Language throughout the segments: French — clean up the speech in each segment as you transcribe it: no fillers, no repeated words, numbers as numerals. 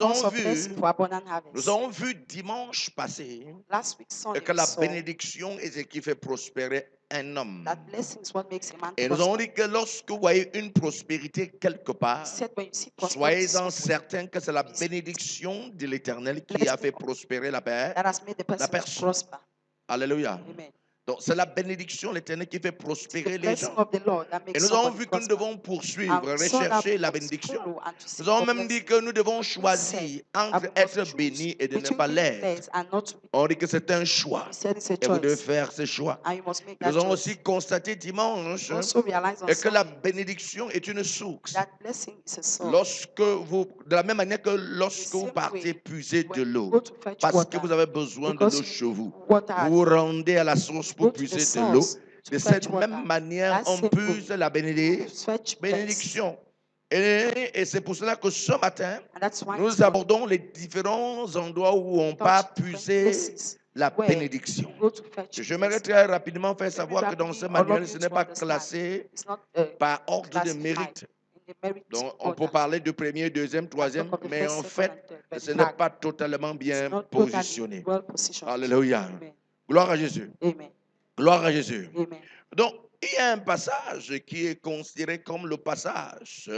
Months avons of blessing vu, for abundant nous harvest. avons vu dimanche passé Last week Sunday que we la saw bénédiction est ce qui fait prospérer un homme. that blessing is what makes a man Et nous avons prosper. dit que lorsque vous voyez une prospérité quelque He part, said when you see prosperity soyez-en somewhere, certains que c'est la bénédiction de l'Éternel qui a blessing fait prospérer la paix. that has made the person personne. prosper. Alléluia. Amen. Donc c'est la bénédiction de l'Éternel qui fait It's the prospérer les blessing gens. of the Lord that Et makes nous avons somebody vu que nous prosper. devons poursuivre, And we saw that rechercher la we must bénédiction. follow and to seek Nous avons for même dit blessing. que nous devons We choisir said, entre I must être choose béni et de ne between pas being l'être. blessed and not to be. On dit que c'est un choix. We said it's a Et vous devez choice. faire ce choix. And you must make Et nous that avons choice. aussi constaté dimanche Also realize on que la Sunday bénédiction est une source. that blessing is a source. Lorsque vous, de la même manière que lorsque The vous same partez way, puiser de when you l'eau, go to fetch parce que water, vous avez besoin de because l'eau you chez need vous, water at vous vous home, rendez à la source you pour go to the puiser de l'eau. source to De fetch cette water. même manière, That on same puise way, la you fetch blessing. bénédiction. Et c'est pour cela que ce matin, And that's why nous abordons les différents endroits où on peut puiser la bénédiction. J'aimerais très rapidement faire savoir que dans ce manuel, ce n'est pas classé par ordre de mérite. Donc, on peut parler de premier, deuxième, troisième, mais en fait, ce n'est pas totalement bien positionné. Alléluia. Gloire à Jésus. Amen. Gloire à Jésus. Amen. Donc, il y a un passage qui est considéré comme le passage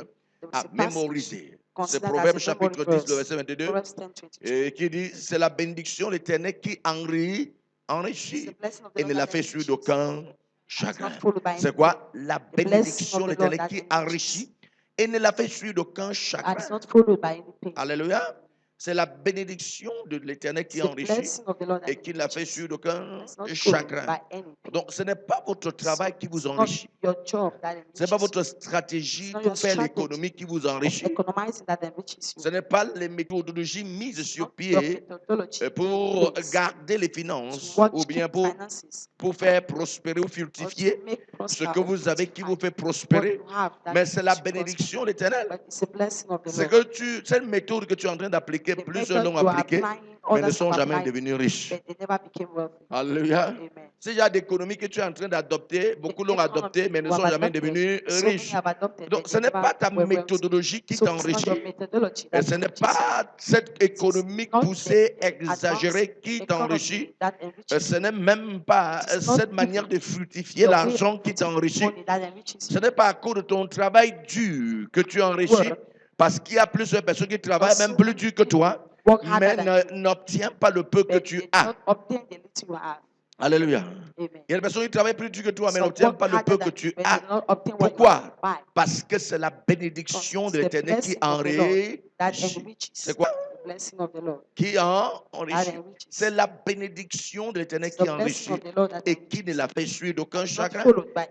à mémoriser. C'est Proverbe chapitre 10, le verset 22, et qui dit, c'est la bénédiction de l'Éternel qui enrichit et ne la fait suivre d'aucun chagrin. C'est quoi? La bénédiction de l'Éternel qui enrichit et ne la fait suivre d'aucun chagrin. Alléluia. C'est la bénédiction de l'Éternel qui enrichit et qui ne la fait suivre d'aucun chagrin. Donc, ce n'est pas votre travail qui vous enrichit. Ce n'est pas votre stratégie pour faire l'économie qui vous enrichit. Ce n'est pas les méthodologies mises sur pied pour garder les finances ou bien pour faire prospérer ou fructifier ce que vous avez qui vous fait prospérer. Mais c'est la bénédiction de l'Éternel. C'est que cette méthode que tu es en train d'appliquer, plusieurs l'ont appliquée, mais ne sont jamais devenus riches. Alléluia. S'il y a d'économies que tu es en train d'adopter, beaucoup l'ont adopté, mais ne sont jamais devenus riches. Donc, ce n'est pas ta méthodologie qui t'enrichit. Et ce n'est pas cette économie poussée, exagérée qui t'enrichit. Ce n'est même pas cette manière de fructifier l'argent qui t'enrichit. Ce n'est pas à cause de ton travail dur que tu enrichis, parce qu'il y a plusieurs personnes qui travaillent même plus dur que toi, mais n'obtiennent pas le peu que tu as. Alléluia. Il y a des personnes qui travaillent plus dur que toi, mais n'obtiennent pas le peu que tu as. Pourquoi? Parce que c'est la bénédiction de l'Éternel qui enrichit. C'est quoi? Qui enrichit. C'est la bénédiction de l'Éternel qui enrichit et qui ne la fait suivre d'aucun chagrin.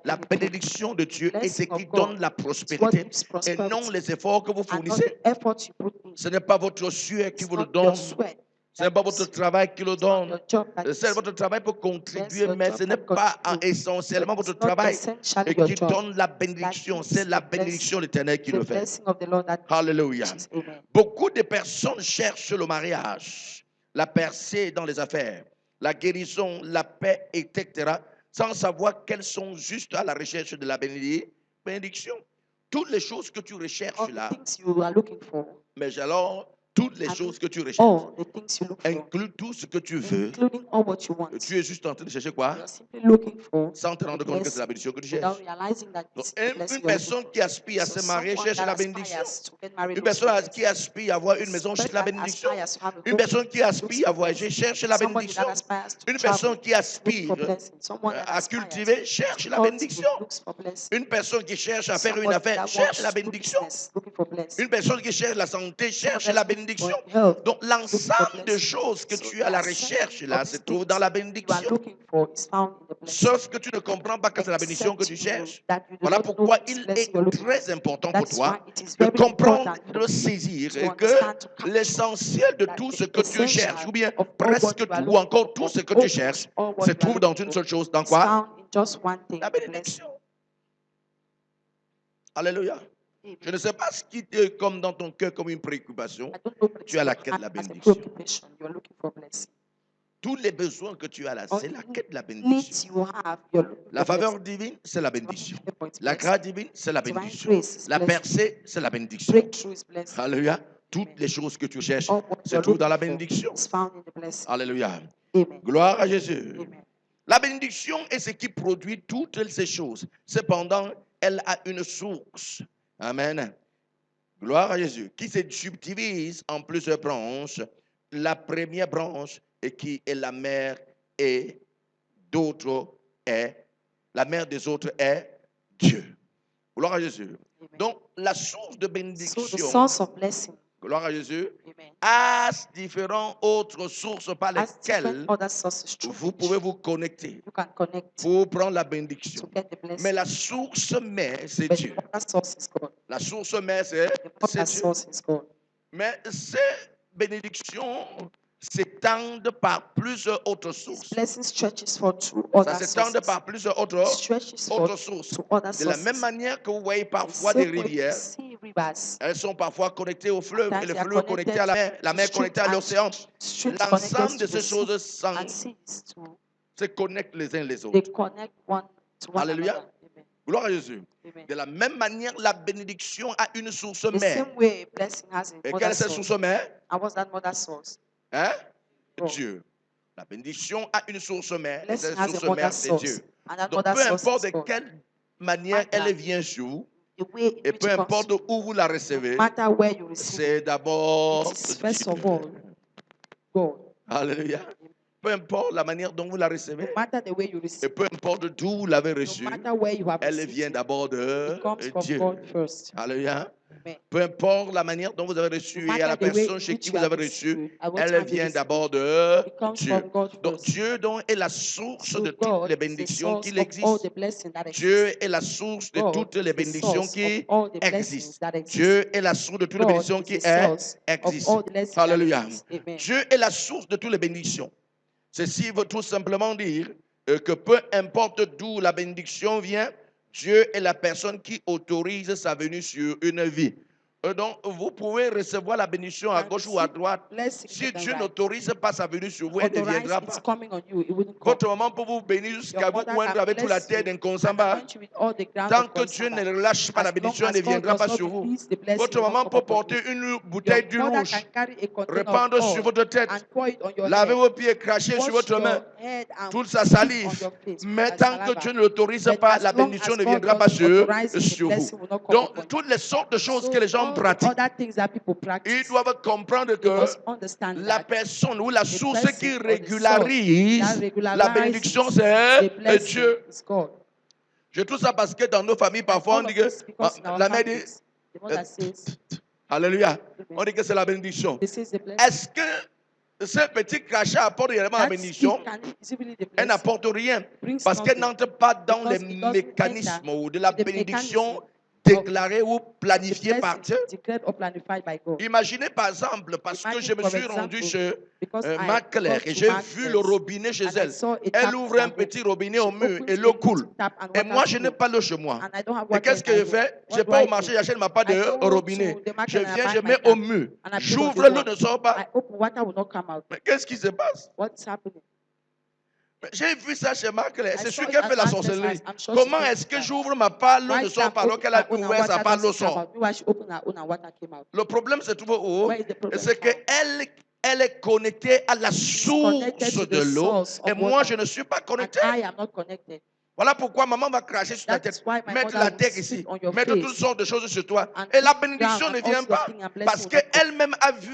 La bénédiction de Dieu est ce qui donne la prospérité et non les efforts que vous fournissez. Ce n'est pas votre sueur qui vous le donne. Ce n'est pas votre travail qui le donne. C'est votre travail pour contribuer, mais ce n'est pas essentiellement votre travail qui donne la bénédiction. C'est la bénédiction de l'Éternel qui le fait. Alléluia. Beaucoup de personnes cherchent le mariage, la percée dans les affaires, la guérison, la paix, etc., sans savoir qu'elles sont juste à la recherche de la bénédiction. Toutes les choses que tu recherches là, mais alors, toutes les choses que tu recherches incluent tout ce que tu veux. Tu es juste en train de chercher quoi? Sans te rendre compte que c'est la bénédiction que tu cherches. Donc, une personne qui aspire à se marier cherche la bénédiction. Une personne qui aspire à avoir une maison cherche la bénédiction. Une personne qui aspire à voyager cherche la bénédiction. Une personne qui aspire à cultiver cherche la bénédiction. Une personne qui cherche à faire une affaire cherche la bénédiction. Une personne qui cherche la santé cherche la bénédiction. Donc l'ensemble de choses que tu as à la recherche là se trouve dans la bénédiction. Sauf que tu ne comprends pas que c'est la bénédiction que tu cherches. Voilà pourquoi il est très important pour toi de comprendre, de saisir et que l'essentiel de tout ce que tu cherches, ou bien presque tout, ou encore tout ce que tu cherches, se trouve dans une seule chose. Dans quoi? La bénédiction. Alléluia. Je ne sais pas ce qui est comme dans ton cœur comme une préoccupation. Tu as la quête de la bénédiction. Tous les besoins que tu as là, c'est la quête de la bénédiction. La faveur divine, c'est la bénédiction. La grâce divine, c'est la bénédiction. La percée, c'est la bénédiction. Alléluia. toutes les choses que tu cherches All what se you're trouvent dans la looking for bénédiction. is found in the blessing. Alléluia. Amen. Gloire à Jésus. Amen. La bénédiction est ce qui produit toutes ces choses. Cependant, elle a une source. Amen. Gloire à Jésus. Qui se subdivise en plusieurs branches. La première branche et qui est la mère et d'autres est la mère des autres est Dieu. Gloire à Jésus. Amen. Donc la source de So the bénédiction, source of blessing, gloire à Jésus, amen, a différentes autres sources par has lesquelles different other sources through vous which pouvez vous connecter you can connect pour prendre la to bénédiction. get the Mais blessing. la source mère, c'est But Dieu. the mother source is God. La source mère, c'est The mother Dieu. source is God. Mais ces bénédictions s'étendent par plusieurs autres These sources. blessings stretches for two Ça other s'étend sources. par plusieurs It autres stretches for sources. two other De la même sources. manière que vous voyez The parfois des same way you rivières, see rivers, elles sont parfois connectées au fleuve et sometimes le they are fleuve connecté à connected la to mer connectée streams à and l'océan. streams L'ensemble connected de to the ces choses sea and seas to se connectent les uns les they autres. connect one to one Alléluia. another. Amen. Gloire à Jésus. Amen. De la même manière, la bénédiction a une source The mère. same way a blessing has a Et quelle mother est cette source. source mère? And what's that mother source? Hein? God. Dieu. La bénédiction a une source mère. Et Blessing cette has a source mother mère, c'est source. Dieu. And that Donc, mother peu source importe is de God. quelle manière elle vient sur vous, The way in et which peu it comes importe to you, où vous la no recevez, matter where you receive c'est it, d'abord it is first Dieu. of all God. Alléluia. Peu importe la manière dont vous la recevez, No matter the way you et receive peu importe d'où vous l'avez it, reçue, no matter where you have elle received vient it, d'abord de it comes from Dieu. God first. Alléluia. Amen. Peu importe la manière dont vous avez No reçu et à la matter the way personne in chez which qui you vous have avez reçu, received it, at what elle time you vient receive d'abord it, de it comes Dieu. from God Donc first. Dieu donc est la source So de toutes les God is the bénédictions source qu'il of all existe. the blessings that Dieu exist. est la source de God toutes les is the bénédictions source of qui all the blessings existent. that exist. Dieu est la source de toutes les God bénédictions is qui the source of existent. all the blessings that Alléluia. exist. Amen. Dieu est la source de toutes les bénédictions. Ceci veut tout simplement dire que peu importe d'où la bénédiction vient, Dieu est la personne qui autorise sa venue sur une vie. Donc, vous pouvez recevoir la bénédiction à gauche ou à droite. Si Dieu n'autorise pas sa venue sur vous, elle ne viendra pas. Votre maman peut vous bénir jusqu'à vous oindre avec toute la terre d'un consamba. Tant que Dieu ne relâche pas la bénédiction, elle ne viendra pas sur vous. Votre maman peut porter une bouteille d'huile rouge, répandre sur votre tête, laver vos pieds, cracher sur votre main, toute sa salive. Mais tant que Dieu ne l'autorise pas, la bénédiction ne viendra pas sur vous. Donc, toutes les sortes de choses que les gens pratiquent, ils doivent comprendre que la personne ou la source qui régularise la bénédiction, c'est Dieu. Je dis tout ça parce que dans nos familles, parfois, on dit que la mère dit, alléluia, on dit que c'est la bénédiction. Est-ce que ce petit crachat apporte réellement la bénédiction? Elle n'apporte rien parce qu'elle n'entre pas dans les mécanismes de la bénédiction déclarée ou planifiée par Dieu. Imaginez par exemple, parce que je me suis rendu chez ma Claire et j'ai vu le robinet chez elle. Elle ouvre un petit robinet au mur et l'eau coule. Et moi, je n'ai pas l'eau chez moi. Et qu'est-ce que je fais? Je pars au marché, j'achète ma part de robinet. Je viens, je mets au mur. J'ouvre, l'eau ne sort pas. Mais qu'est-ce qui se passe? J'ai vu ça chez ma Claire. C'est sûr qu'elle fait la sorcellerie. Comment est-ce que j'ouvre ma part, l'eau ne sort pas alors qu'elle a ouvert sa part, l'eau sort? Le problème se trouve où? C'est qu'elle est connectée à la source de l'eau et moi je ne suis pas connecté. Voilà pourquoi maman va cracher sur ta tête, mettre la terre ici, mettre toutes sortes de choses sur toi. Et la bénédiction ne vient pas parce qu'elle-même a vu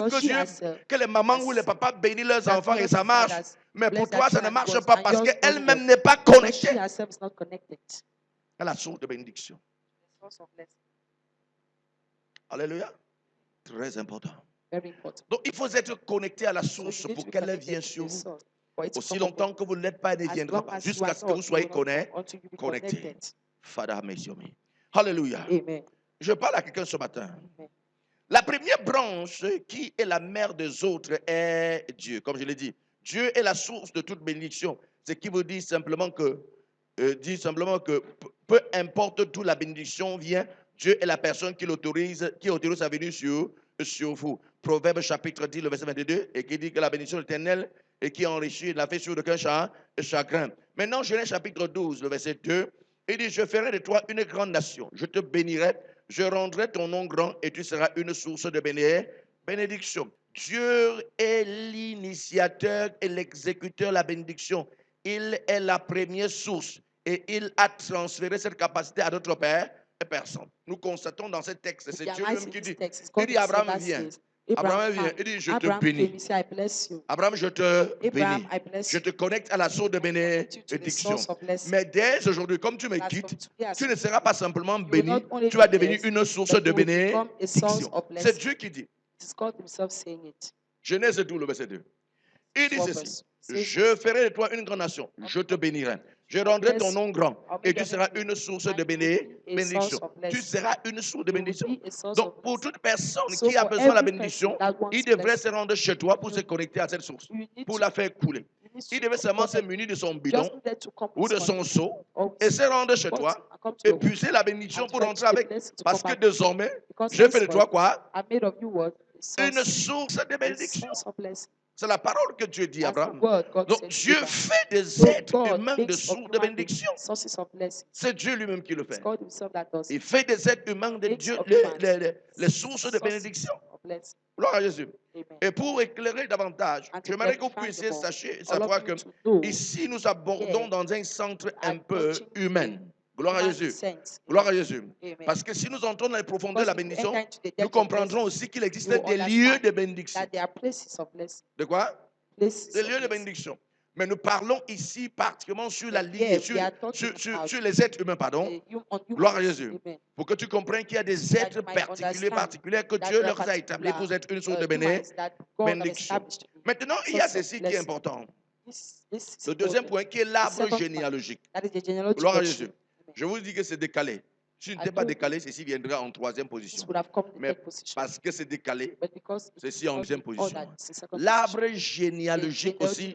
que les mamans ou les papas bénissent leurs enfants et ça marche. Mais pour toi, ça ne marche pas parce qu'elle-même n'est pas connectée à la source de bénédiction. Alléluia. Très important. Donc, il faut être connecté à la source pour qu'elle vienne sur vous. Aussi longtemps que vous ne l'êtes pas, elle ne viendra pas. Jusqu'à ce que vous soyez connectés. Father, merci. Alléluia. Je parle à quelqu'un ce matin. La première branche qui est la mère des autres est Dieu. Comme je l'ai dit, Dieu est la source de toute bénédiction. Ce qui vous dit simplement que peu importe d'où la bénédiction vient, Dieu est la personne qui autorise sa venue sur vous. Proverbe chapitre 10, le verset 22, et qui dit que la bénédiction éternelle et qui enrichit la fait sur aucun chagrin. Maintenant, Genèse chapitre 12, le verset 2, il dit, je ferai de toi une grande nation, je te bénirai, je rendrai ton nom grand et tu seras une source de Bénédiction. Dieu est l'initiateur et l'exécuteur de la bénédiction. Il est la première source et il a transféré cette capacité à d'autres personnes. Nous constatons dans ce texte, c'est Dieu lui-même qui dit, il dit Abraham vient. Abraham vient, il dit je te bénis. Abraham, je te bénis. Je te connecte à la source de bénédiction. Mais dès aujourd'hui, comme tu me quittes, tu ne seras pas simplement béni, tu vas devenir une source de bénédiction. C'est Dieu qui dit. Genèse 12, le verset 2. Il dit ceci. Je ferai de toi une grande nation. Je te bénirai. Je rendrai ton nom grand et tu seras une source de bénédiction. Tu seras une source de bénédiction. Donc, pour toute personne qui a besoin de la bénédiction, il devrait se rendre chez toi pour se connecter à cette source, pour la faire couler. Il devait seulement se munir de son bidon ou de son seau et se rendre chez toi et puiser la bénédiction pour rentrer avec. Parce que désormais, je fais de toi quoi? Une source de bénédiction. C'est la parole que Dieu dit à Abraham. Donc Dieu fait des êtres humains de sources de bénédiction. C'est Dieu lui-même qui le fait. Il fait des êtres humains de Dieu, les sources de bénédiction. Gloire à Jésus. Et pour éclairer davantage, j'aimerais que vous puissiez savoir que ici nous abordons dans un centre un peu humain. Gloire à Jésus. Gloire à Jésus. Parce que si nous entrons dans les profondeurs de la bénédiction, nous comprendrons aussi qu'il existe des lieux de bénédiction. De quoi? Des lieux de bénédiction. Mais nous parlons ici particulièrement sur la ligne, sur les êtres humains, pardon. Gloire à Jésus. Pour que tu comprennes qu'il y a des êtres particuliers que Dieu leur a établis pour être une source de bénédiction. Maintenant, il y a ceci qui est important. Le deuxième point qui est l'arbre généalogique. Gloire à Jésus. Je vous dis que c'est décalé. Si ce n'était pas décalé, ceci viendra en troisième position. Mais parce que c'est décalé, ceci en deuxième position. L'arbre généalogique aussi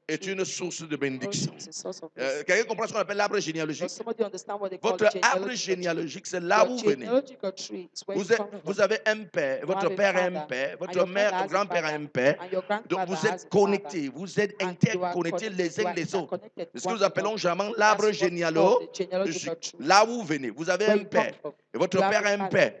est une source de bénédiction. Quelqu'un comprend ce qu'on appelle l'arbre généalogique? Votre arbre généalogique, c'est là où vous venez. Vous avez un père, votre père a un père, votre mère, grand-père a un père. Donc vous êtes connectés, vous êtes interconnectés les uns les autres. C'est ce que nous appelons généralement l'arbre généalogique. Là où vous venez, vous avez un père, et votre père a un père,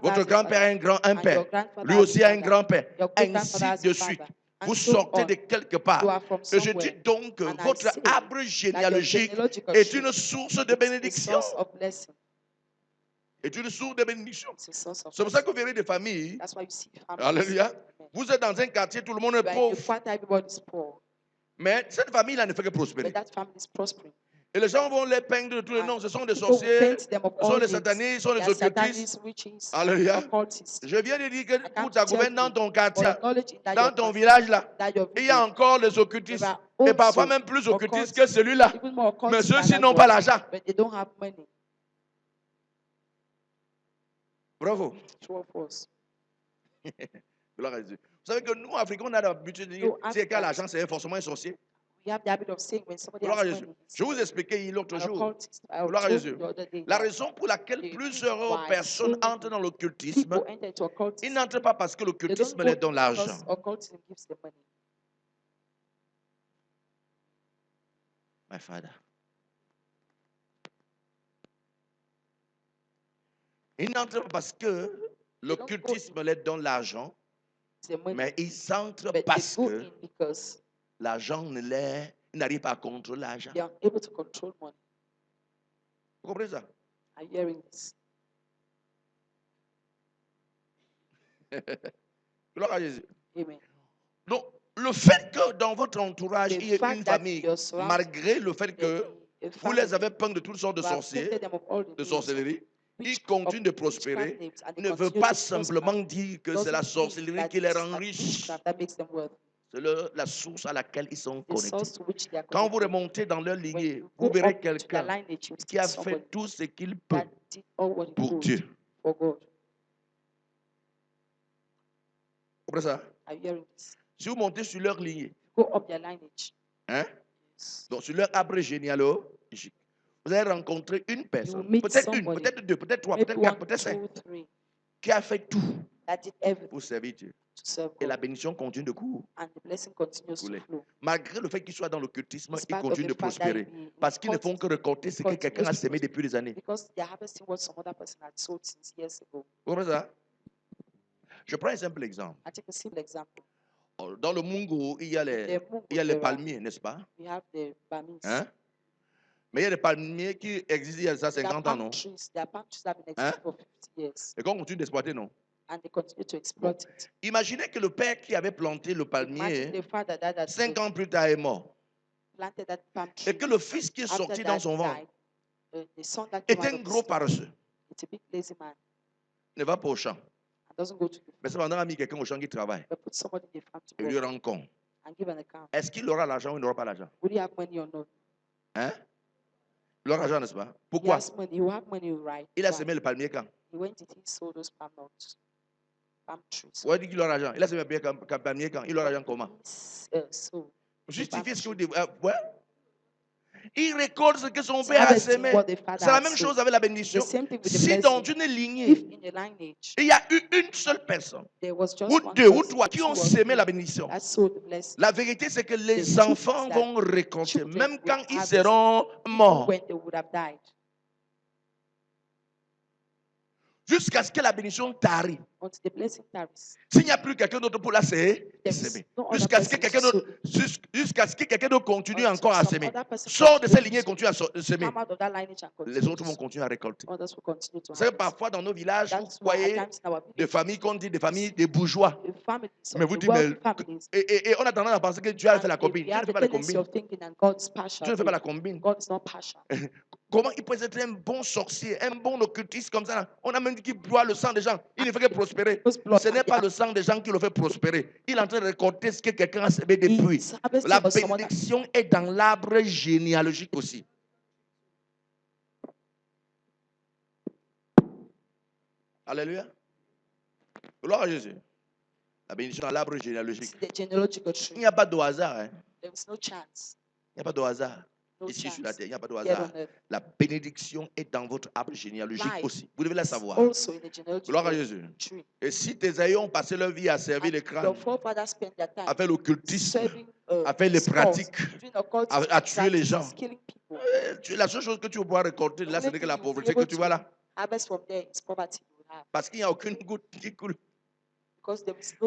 votre grand-père a un père, lui aussi a un grand-père, ainsi de suite. Vous sortez de quelque part. Et je dis donc que votre arbre généalogique est une source de bénédiction. Est une source de bénédiction. C'est pour ça que vous verrez des familles. Alléluia. Vous êtes dans un quartier, tout le monde est pauvre. Mais cette famille-là ne fait que prospérer. Et les gens vont les peindre de tous les noms. Ce sont des sorciers, ce sont des satanistes, ce sont des occultistes. Alléluia. Je viens de dire que pour ta gouverne dans ton quartier, dans ton village là, il y a encore les occultistes. Et parfois même plus occultistes que celui-là. Mais ceux-ci n'ont pas l'argent. Bravo. Gloire à Dieu. Vous savez que nous, Africains, on a l'habitude de dire si quelqu'un a l'argent, c'est forcément un sorcier. Gloire à Jésus. Je vous expliquais l'autre jour. Gloire à Jésus. La raison pour laquelle plusieurs personnes entrent dans l'occultisme, ils n'entrent pas parce que l'occultisme leur donne l'argent. My father. Ils n'entrent pas parce que l'occultisme leur donne l'argent, mais ils entrent parce que l'argent n'arrive pas à contrôler l'argent. Vous comprenez ça? Gloire à Jésus. Donc, le fait que dans votre entourage, il y ait une famille, malgré le fait que vous les avez peints de toutes sortes de sorciers, de sorcellerie, ils continuent de prospérer, ne veut pas simplement dire que c'est la sorcellerie qui les rend riches. C'est la source à laquelle ils sont connectés. Quand vous remontez dans leur lignée, vous verrez quelqu'un qui a fait tout ce qu'il peut pour Dieu. Vous comprenez ça? Si vous montez sur leur lignée, donc sur leur arbre généalogique, vous allez rencontrer une personne, peut-être une, peut-être deux, peut-être trois, peut-être quatre, peut-être cinq, qui a fait tout pour servir Dieu. Et la bénédiction continue de couler. Malgré le fait qu'ils soient dans l'occultisme, ils continuent de prospérer. Parce qu'ils ne font que récolter ce que quelqu'un a semé depuis des années. Vous comprenez ça? Je prends un simple exemple. I take a simple example. Dans le Mungo, il y a les palmiers, n'est-ce pas? We have the palms. Hein? Mais il y a des palmiers qui existent il y a ça 50 ans, non? There are palm trees that have been existing for 50 years. Et qu'on continue d'exploiter, non? And they continue to exploit it. Imaginez que le père qui avait planté le palmier, 5 ans plus tard, est mort. That palm tree, et que le fils qui est sorti dans son ventre est un gros paresseux. It's a big lazy man. Ne va pas au champ. Doesn't go to the Mais cependant, il a mis quelqu'un au champ qui travaille. but put somebody in the farm to Et lui rend compte. and give an account. Est-ce qu'il aura l'argent ou il n'aura pas l'argent? Will he have money or not? Hein? Il aura l'argent, n'est-ce pas? He Pourquoi? has money. He will have money, right? Il a semé le palmier quand? When did he sow those palm nuts? Palm trees. On dit qu'il aura l'argent. Il a semé le palmier quand? Il aura l'argent comment? So Justifiez ce que vous dites. Ouais? Il récolte ce que son père a semé. C'est la même chose avec la bénédiction. Si dans une lignée, il y a eu une seule personne, ou deux, ou trois, qui ont semé la bénédiction, la vérité c'est que les enfants vont récolter, même quand ils seront morts. Jusqu'à ce que la bénédiction t'arrive. S'il n'y a plus quelqu'un d'autre pour la s'aimer, jusqu'à ce que quelqu'un d'autre continue encore à s'aimer, sort de cette lignée et continue à s'aimer, les autres vont continuer à récolter. Vous savez, parfois dans nos villages, vous voyez des familles qu'on dit des familles des bourgeois. Mais vous dites, et on a tendance à penser que Dieu a fait la combine. Dieu ne fait pas la combine. Dieu ne fait pas la combine. Comment il peut être un bon sorcier, un bon occultiste comme ça? On a même dit qu'il boit le sang des gens. Il ne fait que prospérer. Ce n'est pas le sang des gens qui le fait prospérer. Il est en train de récolter ce que quelqu'un a semé depuis. La bénédiction est dans l'arbre généalogique aussi. Alléluia. Gloire à Jésus. La bénédiction dans l'arbre généalogique. Il n'y a pas de hasard. Hein? Il n'y a pas de hasard. Ici sur la terre, il n'y a pas de hasard. La bénédiction est dans votre arbre généalogique aussi. Vous devez la savoir. Gloire à Jésus. Et si tes aïeux ont passé leur vie à servir les crânes, à faire l'occultisme, à faire les pratiques, à tuer les gens, la seule chose que tu vas pouvoir récolter là, ce n'est que la pauvreté que tu vois là. Parce qu'il n'y a aucune goutte qui coule.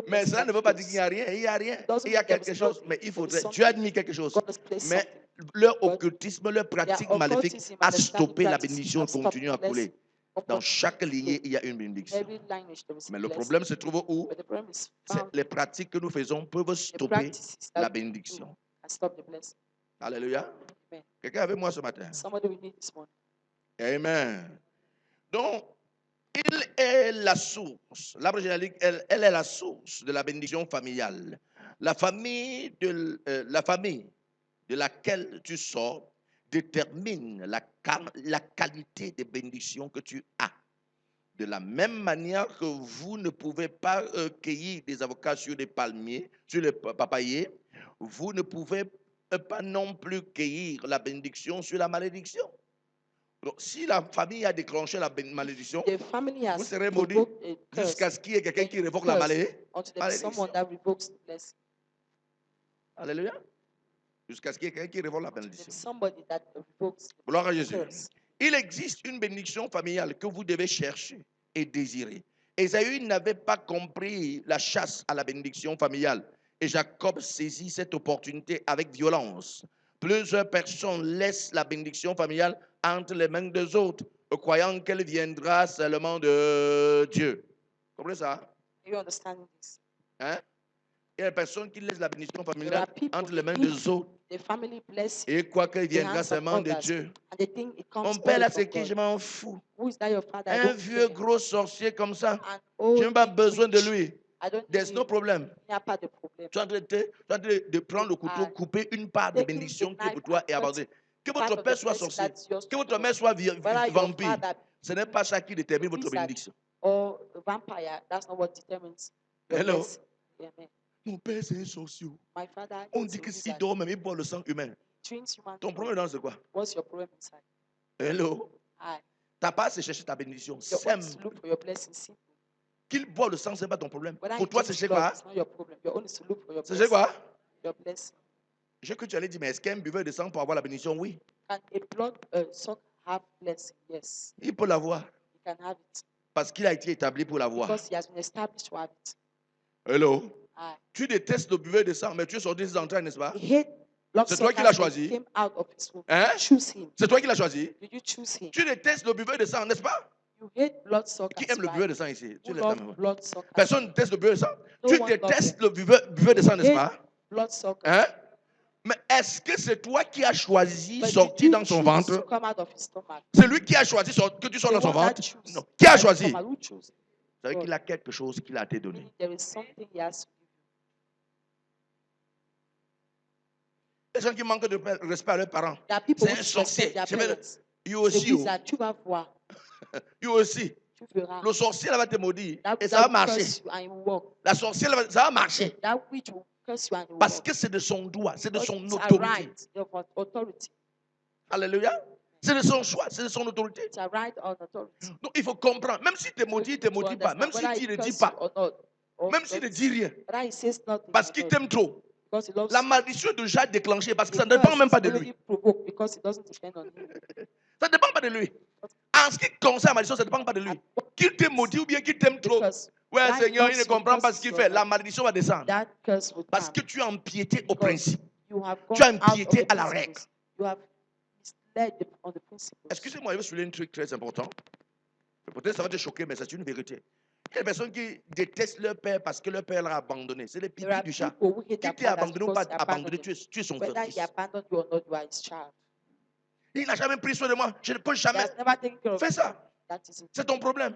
Mais cela ne veut pas dire qu'il n'y a rien. Il y a rien. Il y a quelque chose. Mais il faudrait. Dieu a mis quelque chose. Mais leur occultisme, leur pratique maléfique a stoppé la bénédiction continue à couler. Dans chaque lignée, il y a une bénédiction. Mais le problème se trouve où? Les pratiques que nous faisons peuvent stopper la bénédiction. Alléluia. Quelqu'un avec moi ce matin? Amen. Donc, il est la source. L'arbre généalogique, elle est la source de la bénédiction familiale. La famille de laquelle tu sors détermine la qualité de bénédiction que tu as. De la même manière que vous ne pouvez pas cueillir des avocats sur des palmiers, sur les papayers, vous ne pouvez pas non plus cueillir la bénédiction sur la malédiction. Donc, si la famille a déclenché la malédiction, vous serez maudit jusqu'à ce qu'il y ait quelqu'un qui révoque la malédiction. Alléluia. Jusqu'à ce qu'il y ait quelqu'un qui révoque la bénédiction. Gloire à Jésus. Il existe une bénédiction familiale que vous devez chercher et désirer. Ésaü n'avait pas compris la chasse à la bénédiction familiale. Et Jacob saisit cette opportunité avec violence. Plusieurs personnes laissent la bénédiction familiale entre les mains des autres, croyant qu'elle viendra seulement de Dieu. Vous comprenez ça? Hein? Il y a des personnes qui laissent la bénédiction familiale entre les mains des autres et croient qu'elle viendra seulement de Dieu. Mon père là, c'est qui? Je m'en fous. Un vieux gros sorcier comme ça, je n'ai pas besoin de lui. There's no problem. Tu es en train de prendre le couteau, couper une part de bénédiction qui est pour toi et abandonner. Que votre père soit sorcier, que votre mère soit vampire, ce n'est pas ça qui détermine votre bénédiction. Hello. Mon père, c'est un sorcier. On dit que s'il dort même, il boit le sang humain. Ton problème, c'est quoi? Hello. Ta part, c'est chercher ta bénédiction. Qu'il boit le sang, ce n'est pas ton problème. Pour toi, c'est chez quoi? C'est chez quoi? Je que tu allais dire, mais est-ce qu'un buveur de sang peut avoir la bénédiction? Oui. Il peut l'avoir. Parce qu'il a été établi pour l'avoir. Because he has been established to have it. Hello. Aye. Tu détestes le buveur de sang, mais tu es sorti de ses entrailles, n'est-ce pas? C'est toi qui l'as choisi. Hein? C'est toi qui l'as choisi. Did you choose him? Tu détestes le buveur de sang, n'est-ce pas? You hate blood suckers, Qui aime le buveur de sang ici? Tu Who lèves ta love main. blood suckers? Personne ne déteste le buveur de sang. No Tu one détestes loves le buveur de sang, n'est-ce pas? Blood suckers. Hein? Mais est-ce que c'est toi qui as choisi But sortir did you dans son choose ventre? to come out of his stomach? C'est lui qui a choisi que tu sois The dans son one that ventre? choose Non. Qui a by the choisi? stomach, who chose? C'est God. qu'il a quelque chose qu'il a te donné. Meaning there is something he has to give you. Les gens qui manquent de respect à leurs parents. There are people C'est who un sorcier. disrespect their parents. You C'est aussi. bizarre, tu vas voir, You aussi. tu verras. Le sorcier là va te maudire. That- Et that ça va will marcher. curse you and it will work. La sorcière, là, ça va marcher. That witch will curse you and it will Parce work. que c'est de son doigt, c'est de Because son it's a autorité. right of authority. Alléluia. C'est de son choix, c'est de son autorité. It's a right of authority. Donc il faut comprendre. Même si tu te maudit, il ne te maudit pas. Même si tu ne dis pas. Même s'il ne dit rien. Parce qu'il t'aime trop. La malédiction est déjà déclenchée parce que ça ne dépend même pas de lui. Ça ne dépend pas de lui. En ce qui concerne la malédiction, ça ne dépend pas de lui. Qu'il te maudit ou bien qu'il t'aime trop. Ouais, Seigneur, il ne comprend pas ce qu'il fait. La malédiction va descendre. Parce que tu as empiété au principe. Tu as empiété à la règle. Excusez-moi, je vais souligner un truc très important. Peut-être ça va te choquer, mais c'est une vérité. Il y a des personnes qui détestent leur père parce que leur père l'a abandonné. C'est les pipis du chat. Qui t'est abandonné ou pas abandonné, tu es son fils. Il n'a jamais pris soin de moi. Je ne peux jamais. Fais ça. C'est ton problème.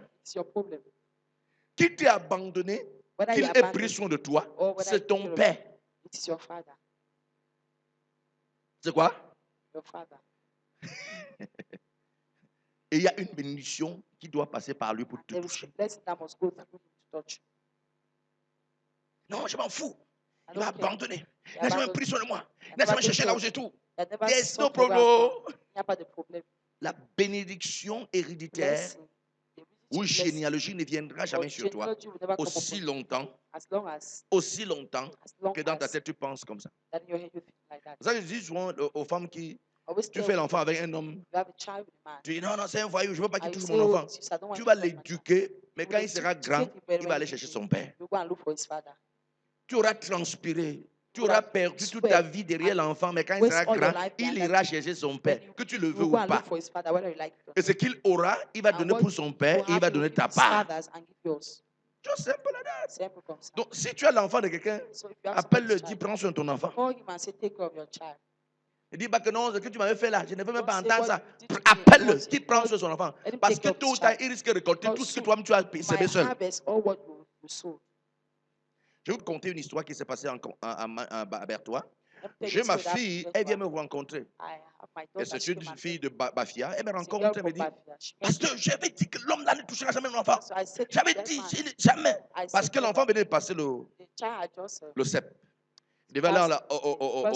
Qui t'est abandonné, qu'il ait pris soin de toi, c'est ton père. C'est quoi? Et il y a une bénédiction qui doit passer par lui pour te toucher. Non, je m'en fous. Il m'a abandonné. Il n'a jamais pris soin de moi. Il n'a jamais cherché là où j'ai tout. There's no problem. La bénédiction héréditaire ou généalogie ne viendra jamais sur toi aussi longtemps que dans ta tête tu penses comme ça. C'est ça que je dis souvent aux femmes qui... Tu fais l'enfant avec un homme. Tu dis non, c'est un voyou, je ne veux pas qu'il touche mon enfant. Tu vas l'éduquer, mais quand il sera grand, il va aller chercher son père. Tu auras transpiré, tu auras perdu toute ta vie derrière l'enfant, mais quand il sera grand, il ira chercher son père, que tu le veux ou pas. Et ce qu'il aura, il va donner pour son père et il va donner ta part. Just simple like that. Donc, si tu as l'enfant de quelqu'un, appelle-le, dis prends soin de ton enfant. Il dit que non, ce que tu m'avais fait là, je ne veux même pas entendre ça. Appelle-le, qui prend sur son enfant. Parce que tôt ou tard, il risque de récolter tout ce que toi-même tu as semé seul. Je vais vous conter une histoire qui s'est passée à Berthois. J'ai ma fille, elle vient me rencontrer. Et c'est une fille de Bafia. Elle me rencontre, elle me dit, pasteur, j'avais dit que l'homme là ne touchera jamais mon enfant. J'avais dit, jamais. Parce que l'enfant venait de passer le CEP. Il devait aller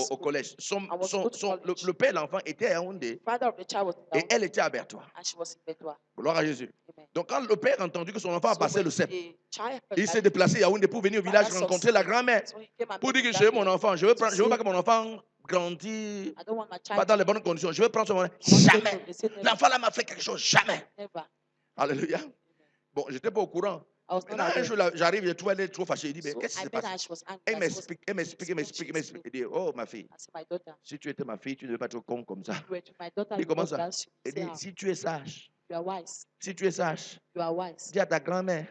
au collège. Le père de l'enfant était à Yaoundé et elle était à Berthois. Gloire à Jésus. Donc quand le père a entendu que son enfant a passé le CEP, il s'est déplacé à Yaoundé pour venir au village rencontrer la grand-mère. Pour dire que j'ai mon enfant, je veux pas que mon enfant grandisse pas dans les bonnes conditions. Je veux prendre son enfant. Jamais. L'enfant là m'a fait quelque chose. Jamais. Alléluia. Bon, je n'étais pas au courant. Maintenant, un jour, j'arrive, je trouve elle est trop fâchée. Il dit, mais qu'est-ce qui s'est passé? Elle m'explique. Il dit, oh ma fille, si tu étais ma fille, tu ne devais pas être con comme ça. Il dit, comment ça? Il dit, si tu es sage, dis à ta grand-mère,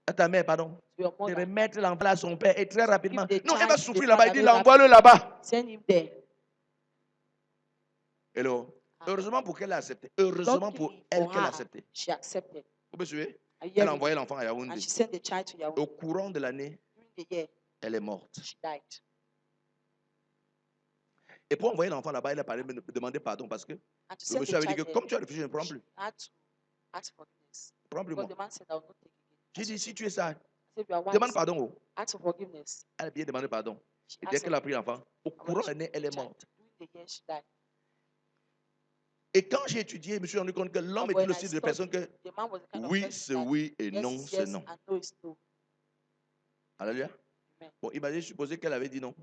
à ta mère, pardon, de remettre l'enfant à son père et très rapidement. Non, elle va souffrir là-bas. Il dit, envoie-le là-bas. Hello. Heureusement pour qu'elle a accepté. Heureusement pour elle qu'elle a accepté. Vous me suivez? Elle a envoyé l'enfant à Yaoundé. Au courant de l'année, elle est morte. Et pour envoyer l'enfant là-bas, elle a parlé, me demander pardon parce que le monsieur avait dit que comme tu as réfléchi, je ne prends plus. Prends plus moi. J'ai dit, si tu es sage, demande pardon. Elle a bien demandé pardon. Et dès qu'elle a pris l'enfant, au courant de l'année, elle est morte. Et quand j'ai étudié, je me suis rendu compte que l'homme est le style de personne que oui, c'est oui et non, c'est non. Alléluia. Bon, imaginez, supposez qu'elle avait dit non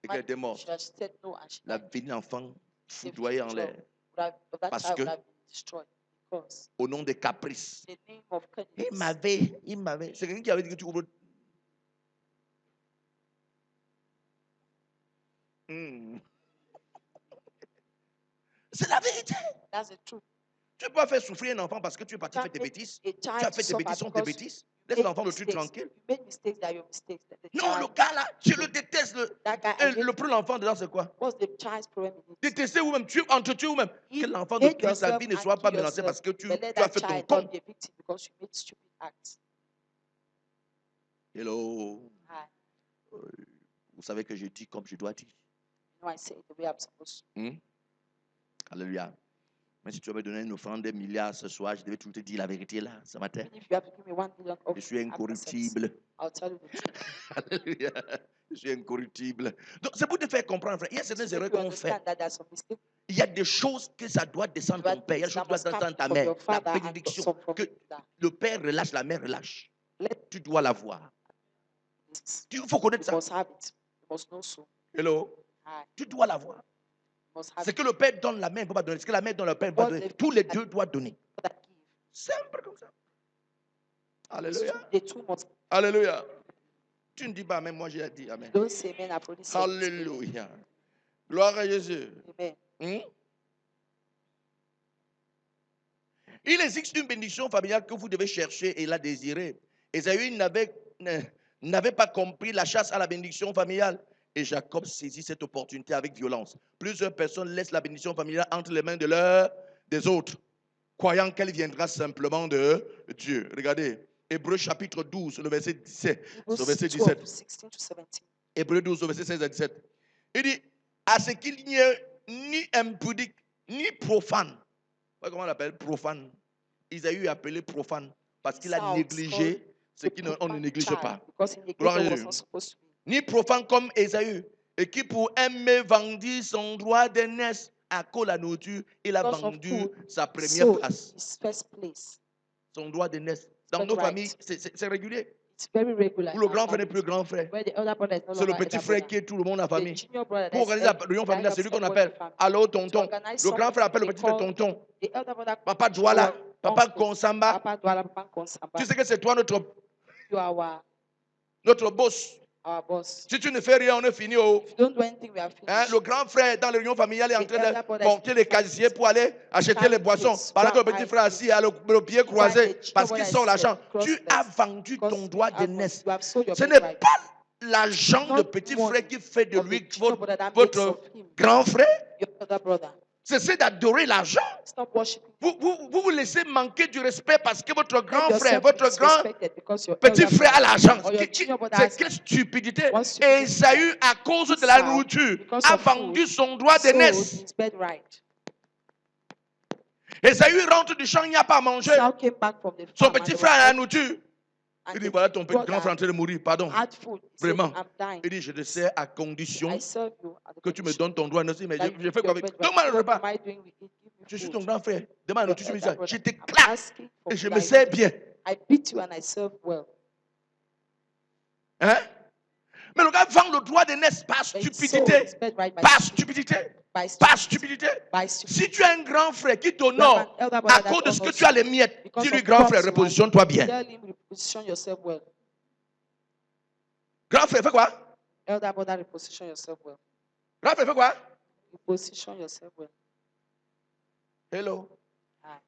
et qu'elle était morte. La vie de l'enfant foudroyée en l'air. Parce que au nom des caprices. The name of Il m'avait. C'est quelqu'un qui avait dit que tu ouvres. C'est la vérité. That's the truth. Tu ne peux pas faire souffrir un enfant parce que tu es parti faire tes bêtises. Tu as fait tes bêtises, sont tes bêtises. Laisse l'enfant le truc tranquille. Non, le gars là, je le déteste. Le plus l'enfant dedans, c'est quoi? Détester vous-même, entre-tuer vous-même. Que l'enfant de Christ, sa vie ne soit pas menacée parce que tu as fait ton con. Hello. Vous savez que je dis comme je dois dire. Alléluia. Mais si tu vas me donner une offrande des milliards ce soir, je devais toujours te dire la vérité là, ce matin. Je suis incorruptible. Alléluia. Je suis incorruptible. Donc, c'est pour te faire comprendre, frère. Il y a certaines erreurs qu'on fait. Il y a des choses que ça doit descendre ton père. Il y a des choses qui doivent descendre ta mère. La bénédiction. Que le père relâche, la mère relâche. Tu dois la voir. Il faut connaître ça. Hello. Tu dois la voir. Ce que le père donne, la mère ne peut pas donner. Ce que la mère donne, le père ne peut pas donner. Tous les deux doivent donner. Simple comme ça. Alléluia. Alléluia. Tu ne dis pas amen, moi j'ai dit amen. Alléluia. Gloire à Jésus. Il existe une bénédiction familiale que vous devez chercher et la désirer. Ésaü n'avait pas compris la chasse à la bénédiction familiale. Et Jacob saisit cette opportunité avec violence. Plusieurs personnes laissent la bénédiction familiale entre les mains des autres, croyant qu'elle viendra simplement de Dieu. Regardez, Hébreux chapitre 12, le verset 17. Le verset 17. Hébreux 12, le verset 16 à 17. Il dit, à ce qu'il n'y ait ni impudique, ni profane. Comment on l'appelle? Profane. Isaïe est appelé profane parce qu'il a négligé ce qu'on ne néglige pas. Gloire à Dieu. Ni profane comme Ésaü, et qui pour aimer vendit son droit d'aînesse à cause de la nourriture, il a vendu sa première place. Son droit d'aînesse. Dans nos familles, c'est régulier. Où le grand frère n'est plus le grand frère. C'est le petit frère qui est tout le monde en famille. Pour organiser la réunion familiale, c'est lui qu'on appelle. Allô, tonton. Le grand frère appelle le petit frère tonton. Papa Douala, Papa Konsamba. Tu sais que c'est toi notre boss. Si tu ne fais rien, on est fini. Le grand frère dans les réunions familiales est en train de porter les casiers pour aller acheter les boissons. Pendant que le petit frère assis a le pied croisé parce qu'il sort l'argent. Tu as vendu ton droit d'aînesse. Ce n'est pas l'argent de petit frère qui fait de lui votre grand frère. Cessez d'adorer l'argent. Vous laissez manquer du respect parce que votre grand frère, votre grand petit frère a l'argent. C'est quelle stupidité. Ésaü, à cause de la nourriture, a vendu son droit d'aînesse. Ésaü rentre du champ, il n'y a pas à manger. Son petit frère a la nourriture. Il dit, voilà ton petit grand frère en train de mourir, pardon. Vraiment. Il dit, je te sers à condition que tu me donnes ton droit. Mais je fais quoi avec? Donne-moi le repas. Je suis ton grand frère. Demande la nourriture. Je t'éclate et je me sers bien. Hein? Mais le gars vend le droit d'aînesse par stupidité. Par stupidité. Par stupidité. Si tu as un grand frère qui t'honore à cause de ce que tu as les miettes, dis-lui, grand frère, repositionne-toi bien. Grand frère, fais quoi? Grand frère, fais quoi? Hello.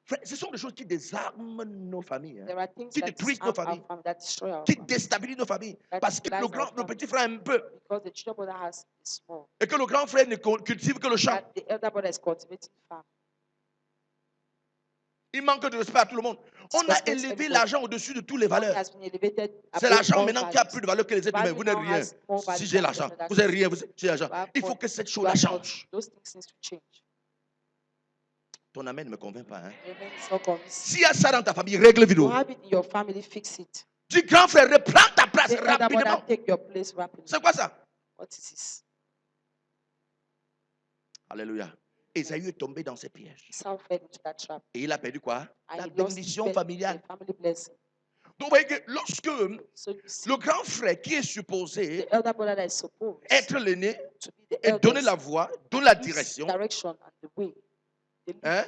Frère, ce sont des choses qui désarment nos familles, hein, qui détruisent nos familles, qui déstabilisent nos familles. Parce que le petit frère a un peu. Et que le grand frère ne cultive que le champ. Il manque de respect à tout le monde. On a élevé l'argent au-dessus de toutes les valeurs. C'est l'argent maintenant qui a plus de valeur que les êtres humains. Vous n'êtes rien. Si j'ai l'argent, vous n'êtes rien. J'ai l'argent. Il faut que cette chose-là change. Ton amen ne me convainc pas. Hein? S'il y a ça dans ta famille, règle vidéo. Dis, grand frère, reprends ta place rapidement. C'est quoi ça? Alléluia. Ésaü est tombé dans ses pièges. Et il a perdu quoi? La bénédiction familiale. Donc, vous voyez que lorsque le grand frère qui est supposé être l'aîné et donner la voie, donner la direction, hein,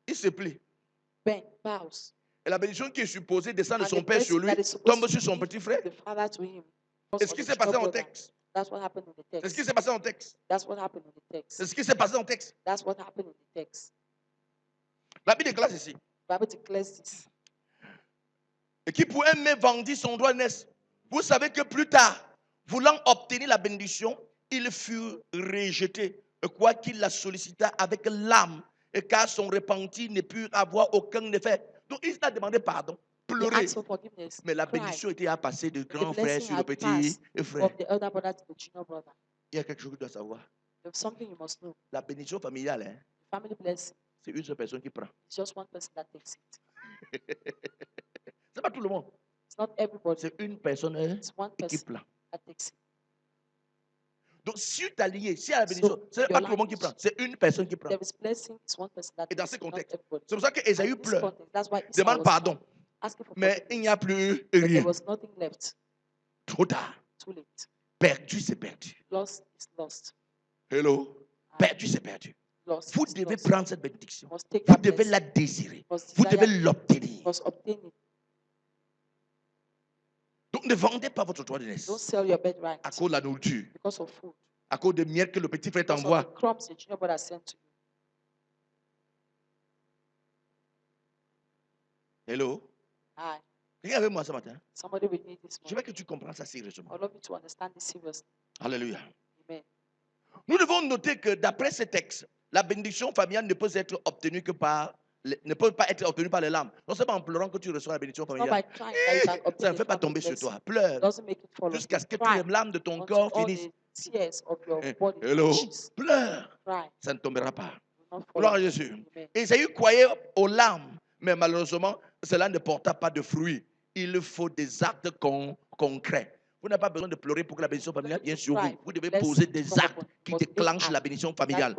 il se plie. bend, bows. Et la bénédiction qui est supposée descendre de And son the père sur blessing lui that is supposed tombe to sur son give petit frère. the father to him falls C'est ce on qui the s'est passé junior en brother. texte. That's what happened in the C'est ce qui text. s'est passé en texte. That's what happened in the C'est text. ce qui s'est passé en texte. That's what happened in the text. La Bible déclare ceci. The Bible declares this. Et qui pour aimer vendit son droit d'aînesse. Vous savez que plus tard, voulant obtenir la bénédiction, il fut rejeté. Quoi qu'il la sollicita avec l'âme, et car son repenti ne put avoir aucun effet. Donc il a demandé pardon, pleurer. Mais la bénédiction était à passer de grand frère sur le petit frère. Il y a quelque chose que tu dois savoir. La bénédiction familiale, c'est une seule personne qui prend. Just one person that takes it. C'est pas tout le monde. It's not everybody. C'est une personne It's one qui person prend. that takes it. Donc, si tu es lié, si à la bénédiction, ce n'est pas tout le monde qui prend, c'est une personne qui prend. There is blessing, it's one person that Et dans takes ce it, not contexte, everybody. c'est pour ça que Ésaü And in this pleure, context, that's why Esau demande was pardon, asking for mais il n'y a forgiveness. plus But there rien. was nothing left. Trop tard. Too late. Perdu, c'est perdu. Lost is lost. Hello? Perdu, c'est perdu. Lost Vous is devez lost. prendre cette bénédiction. You must take Vous that devez blessing. la désirer. You must Vous desire devez it. l'obtenir. You must obtain it. Donc, ne vendez pas votre droit d'aînesse Don't sell your birthright à cause de la nourriture, because of food. à cause de miel que le petit frère Because of t'envoie. the crumbs the junior brother sent to you. Hello? Hi. Regarde avec moi ce matin. Somebody will need this Je veux morning. que tu comprennes ça sérieusement. I'd love you to understand this seriously. Alléluia. Amen. Nous devons noter que d'après ce texte, la bénédiction familiale ne peut être obtenue que par ne peut pas être obtenue par les larmes. Non, c'est pas en pleurant que tu reçois la bénédiction It's not familiale. by crying that you can Ça obtain ne the fait pas family tomber sur blessing. toi. Pleure Doesn't make it fall on jusqu'à you. ce que toutes Cry les larmes de ton until corps all finissent. the tears of your body Hello? finishes. Pleure. Cry. Ça ne tombera pas. Will not fall Gloire on à you. Jésus. Amen. Ésaü croyait aux larmes, mais malheureusement, cela ne porta pas de fruits. Il faut des actes concrets. Vous n'avez pas besoin de pleurer pour que la bénédiction familiale vienne sur vous. Vous devez poser des actes qui déclenchent la bénédiction familiale.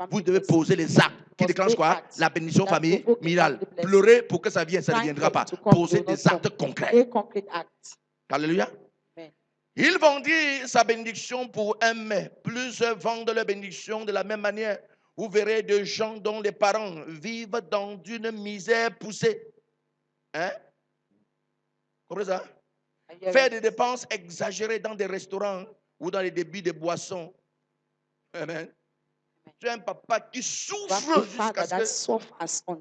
Vous devez poser les actes qui déclenchent quoi? La bénédiction familiale. Pleurer pour que ça vienne, ça ne viendra pas. Posez des actes concrets. Alléluia. Il vendit sa bénédiction pour un mets. Plusieurs vendent leur bénédiction de la même manière. Vous verrez des gens dont les parents vivent dans une misère poussée. Hein? Comprenez ça? Faire des dépenses exagérées dans des restaurants ou dans les débits de boissons. Amen. Tu as un papa qui souffre jusqu'à ce que...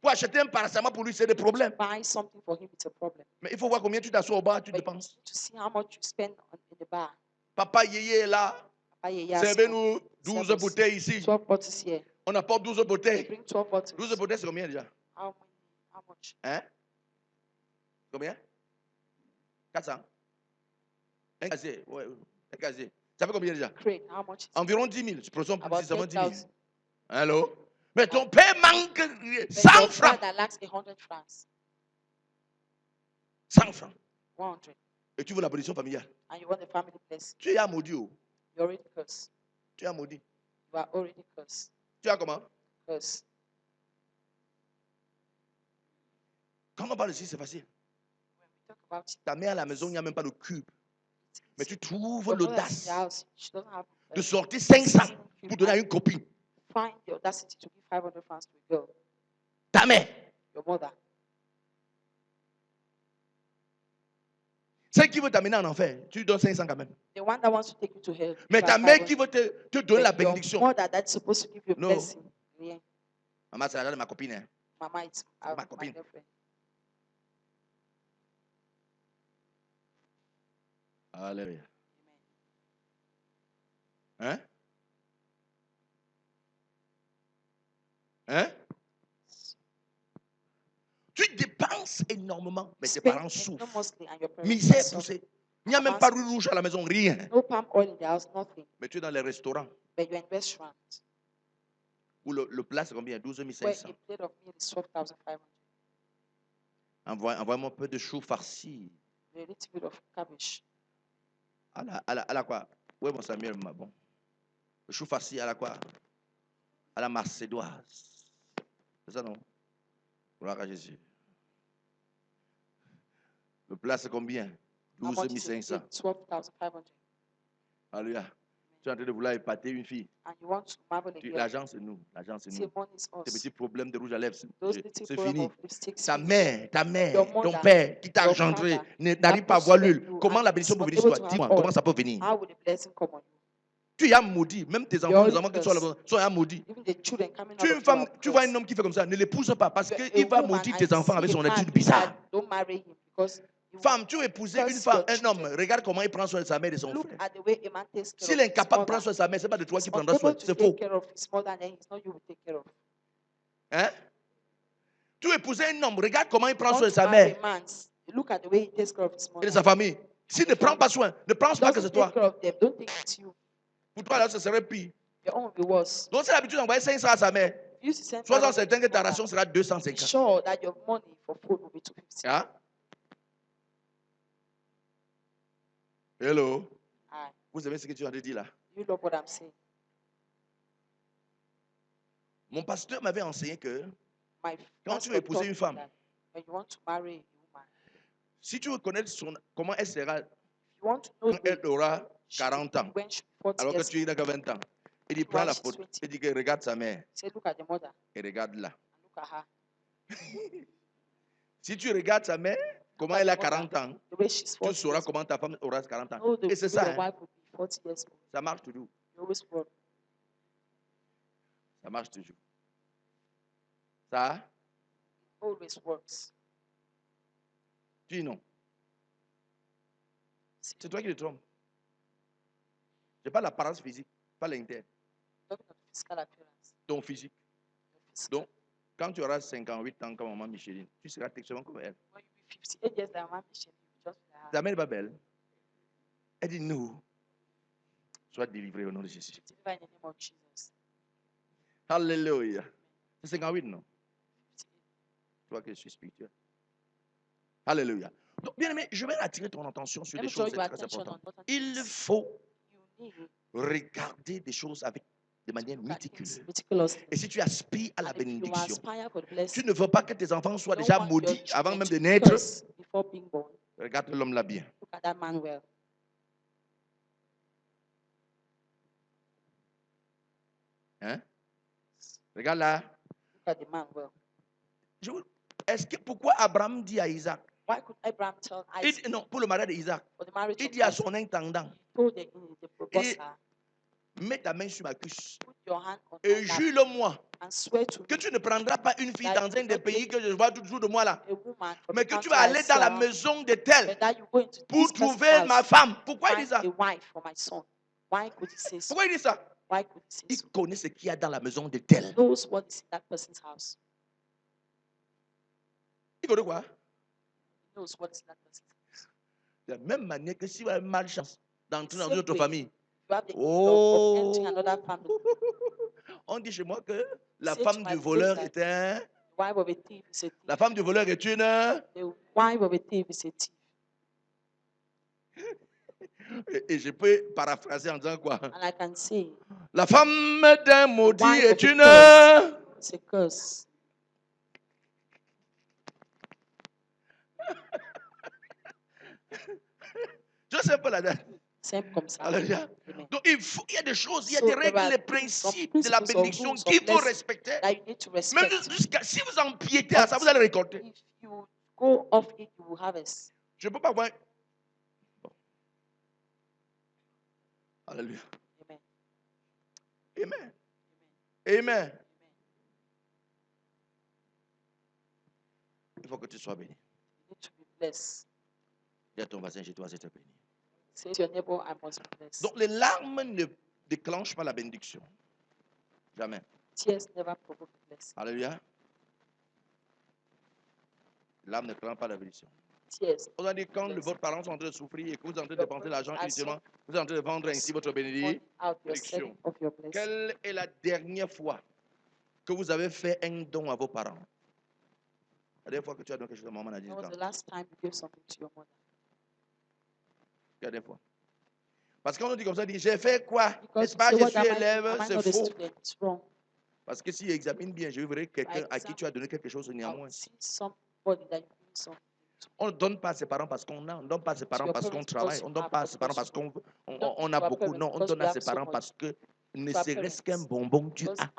Pour acheter un paracétamol pour lui, c'est des problèmes. Mais il faut voir combien tu t'assois au bar, tu dépenses. Papa Yéyé est là. Servez-nous 12 bouteilles ici. On apporte 12 bouteilles. 12 bouteilles, c'est combien déjà? Hein? Combien? 400. Un casier. Ouais, un casier. Ça fait combien déjà? Environ 10 000. Supposons précisément 10 000. Allô? Mais ton père manque 100 francs. 100 francs. 100. Et tu veux la bénédiction familiale. And you want the family blessing. Tu es maudit. You're already cursed. Tu es maudit. You are already cursed. Tu as comment? Cursed. Quand on parle ici, c'est facile. Ta mère à la maison, il n'y a même pas de cube. Mais tu trouves l'audace de sortir 500 pour donner à une copine. Find the audacity to give 500 francs to a girl. Ta mère. Your mother. Celle qui veut t'amener en enfer, tu lui donnes 500 quand même. The one that wants to take you to hell. Mais ta mère qui veut te donner la bénédiction. Your mother that's supposed to give you No. blessing. Yeah. Maman, c'est la dame de ma copine. Hein. Mama, it's ma copine. girlfriend. Alléluia. Hein? Hein? Tu dépenses énormément, mais tes parents souffrent. Misère poussée. Il n'y a même pas de rouge à la maison, rien. No palm oil in the house, nothing. Mais tu es dans les restaurants. But you're in restaurant. Où le plat, c'est combien? 12 500. Where a plate of meat is 12,500. Envoie-moi un peu de chou farci. A little bit of cabbage. À la quoi? Oui, mon Samuel, bon. Le chou farci à la quoi? À la marcédoise. C'est ça, non? Gloire à Jésus. Le plat, c'est combien? 12 500. 12,500. Alléluia. Tu es en train de vouloir épater une fille. and you want to marvel a girl. L'argent, c'est nous. L'argent, c'est See, nous. money is Tes us. petits problèmes de rouge à lèvres, Those little c'est problem fini. of lipsticks Ta finish. mère, Your ton mother, père qui t'a your engendré father, n'arrive pas à voir l'huile. you Comment and la is bénédiction peut venir unable sur toi? to have Dis-moi, oil. comment ça peut venir? How will the blessing come on you? Tu es maudit. Même tes enfants, les enfants qui sont là-bas, sont maudits. Even the children coming Tu out es une of you femme, are tu vois un blessed. homme qui fait comme ça, ne l'épouse pas parce You're a qu'il va woman maudire and tes you enfants see avec a son man attitude doing bizarre. that, don't marry him because you Femme, tu veux épouser une curse femme, your un homme, children. regarde comment il prend soin de sa mère et de son Look frère. at the way a man takes care S'il of est his incapable de prendre mother. soin de sa mère, ce n'est pas de toi qui He's prendras soin. unable to C'est take faux. care of his mother, and then it's not you who take care of. Hein? Tu veux épouser un homme, regarde comment il prend Want soin de to sa marry mère a man, look at the way he takes care of his et mother. de sa famille. S'il ne prend pas soin, ne pense pas que c'est Doesn't toi. take care of them. Don't think it's you. Pour toi, là, ce serait pire. Your own will be worse. Donc, c'est l'habitude d'envoyer 500 à sa mère. If you used to send Sois 500 certain que to ta mother, ration sera be 250. sure that your money for food will be 250. Hein? Hello? Aye. Vous aimez ce que tu as dit là? You know what I'm saying? Mon pasteur m'avait enseigné que My quand tu pastor veux épouser taught une me femme, that when you want to marry a woman, si tu veux connaître comment elle sera if you want to know quand elle aura she 40 ans, when she's 40 alors que years tu n'as que 20 ans, il dit While prends la she's photo, 20. il dit que regarde sa mère say, look at the mother et regarde là. and look at her. Si tu regardes sa mère, comment elle a 40 ans, The way she's tu 40 sauras years comment ta femme aura 40 ans. old, know Et c'est the way ça, your hein, wife will be 40 years old. ça marche toujours. You always work. Ça marche toujours. Ça, Always works. tu dis non. C'est toi qui te trompes. Je parle l'apparence physique, pas l'interne. Talking of physical appearance. Ton physique. Donc, quand tu auras 58 ans comme maman Micheline, tu seras textuellement comme elle. When you be 58 years, that man Michelle, you just like her. Ta mère n'est pas belle. Elle dit nous. Sois délivré au nom de Jésus. Deliver in the name of Jesus. Alléluia. C'est 58, non? Tu vois que je suis spirituel. Alléluia. Donc, bien aimé, je vais attirer ton attention sur Let des me draw choses your très attention on importantes. important Il things. faut You need regarder des choses de manière to look at things méticuleuse. meticulously. Et si tu aspires à la And if you bénédiction, aspire for the tu blessing, ne veux pas que tes enfants soient you don't déjà want your maudits avant children même to de be naître. cursed before being born. Regarde l'homme là bien. Look at that man well. Hein? Regarde là. Look at the man well. Pourquoi Abraham dit à Isaac? Why could Abraham tell Isaac Non, pour le mariage d'Isaac. for the marriage Il of dit à Isaac? son intendant, He told the proposer, mets ta main sur ma cuisse put your hand on et my lap jure-moi and swear to que me tu ne prendras pas une fille that dans you un will des not pays take que je vois toujours de moi là, a woman from mais the que tu country vas I aller dans la saw, maison de tel but that you go into pour this person's trouver ma house femme. Pourquoi il dit find ça? a wife for my son. Why could he say so? Pourquoi il dit ça? Why could he say Il so? connaît ce qu'il y a dans la maison de He tel. knows what is in that person's house. Il connaît quoi? He knows what is in that person's house. De la même manière que si vous avez malchance d'entrer dans Same une autre way, famille, You have the of entering oh, another family. on dit chez moi que la Say to femme my du place voleur that est un... The wife of a thief is a thief. La femme du voleur est une... The wife of a thief is a thief. Et je peux paraphraser en disant quoi? And I can say, La femme d'un maudit wife est of a une... curse. It's a curse. Je sais pas la date. Simple comme ça. Alléluia. Amen. Donc il y a des choses, il y a So des there règles, are les things, some principes de la principles, some bénédiction rules, qu'il some faut blessings respecter. that you need to Même respect. si vous empiétez à ça, vous allez récolter. If you go off it, you will harvest. Je ne peux pas voir. Bon. Alléluia. Amen. Amen. Amen. Amen. Amen. Il faut que tu sois béni. You need to be blessed. Dis à ton voisin, je dois être béni. Say to your neighbor, I must be blessed. Donc les larmes ne déclenchent pas la bénédiction. Jamais. Tears never provoke a blessing. Alléluia. Les larmes ne déclenchent pas la bénédiction. Tears. Vous avez dit quand vos parents sont en train de souffrir et que vous êtes en train de dépenser l'argent inutilement, vous êtes en train de vendre ainsi votre bénédiction. Out your setting of your blessing. Quelle est la dernière fois que vous avez fait un don à vos parents? La dernière fois que tu as donné quelque chose à maman a dit When was quand? the last time you gave something to your mother? La dernière fois. Parce qu'on nous dit comme ça, dit, j'ai fait quoi? Because N'est-ce pas, you je say, suis what am I élève, doing? Am I c'est not a faux. student? It's wrong. Parce que s'il examine bien, je verrai quelqu'un à qui tu as donné quelque chose I'll néanmoins. see somebody that you give something. On ne donne pas à ses parents parce qu'on a, on ne donne pas à ses parents parce qu'on travaille, on ne donne pas à ses parents parce qu'on a beaucoup. Non, on donne à ses parents parce que ne serait-ce qu'un bonbon tu as.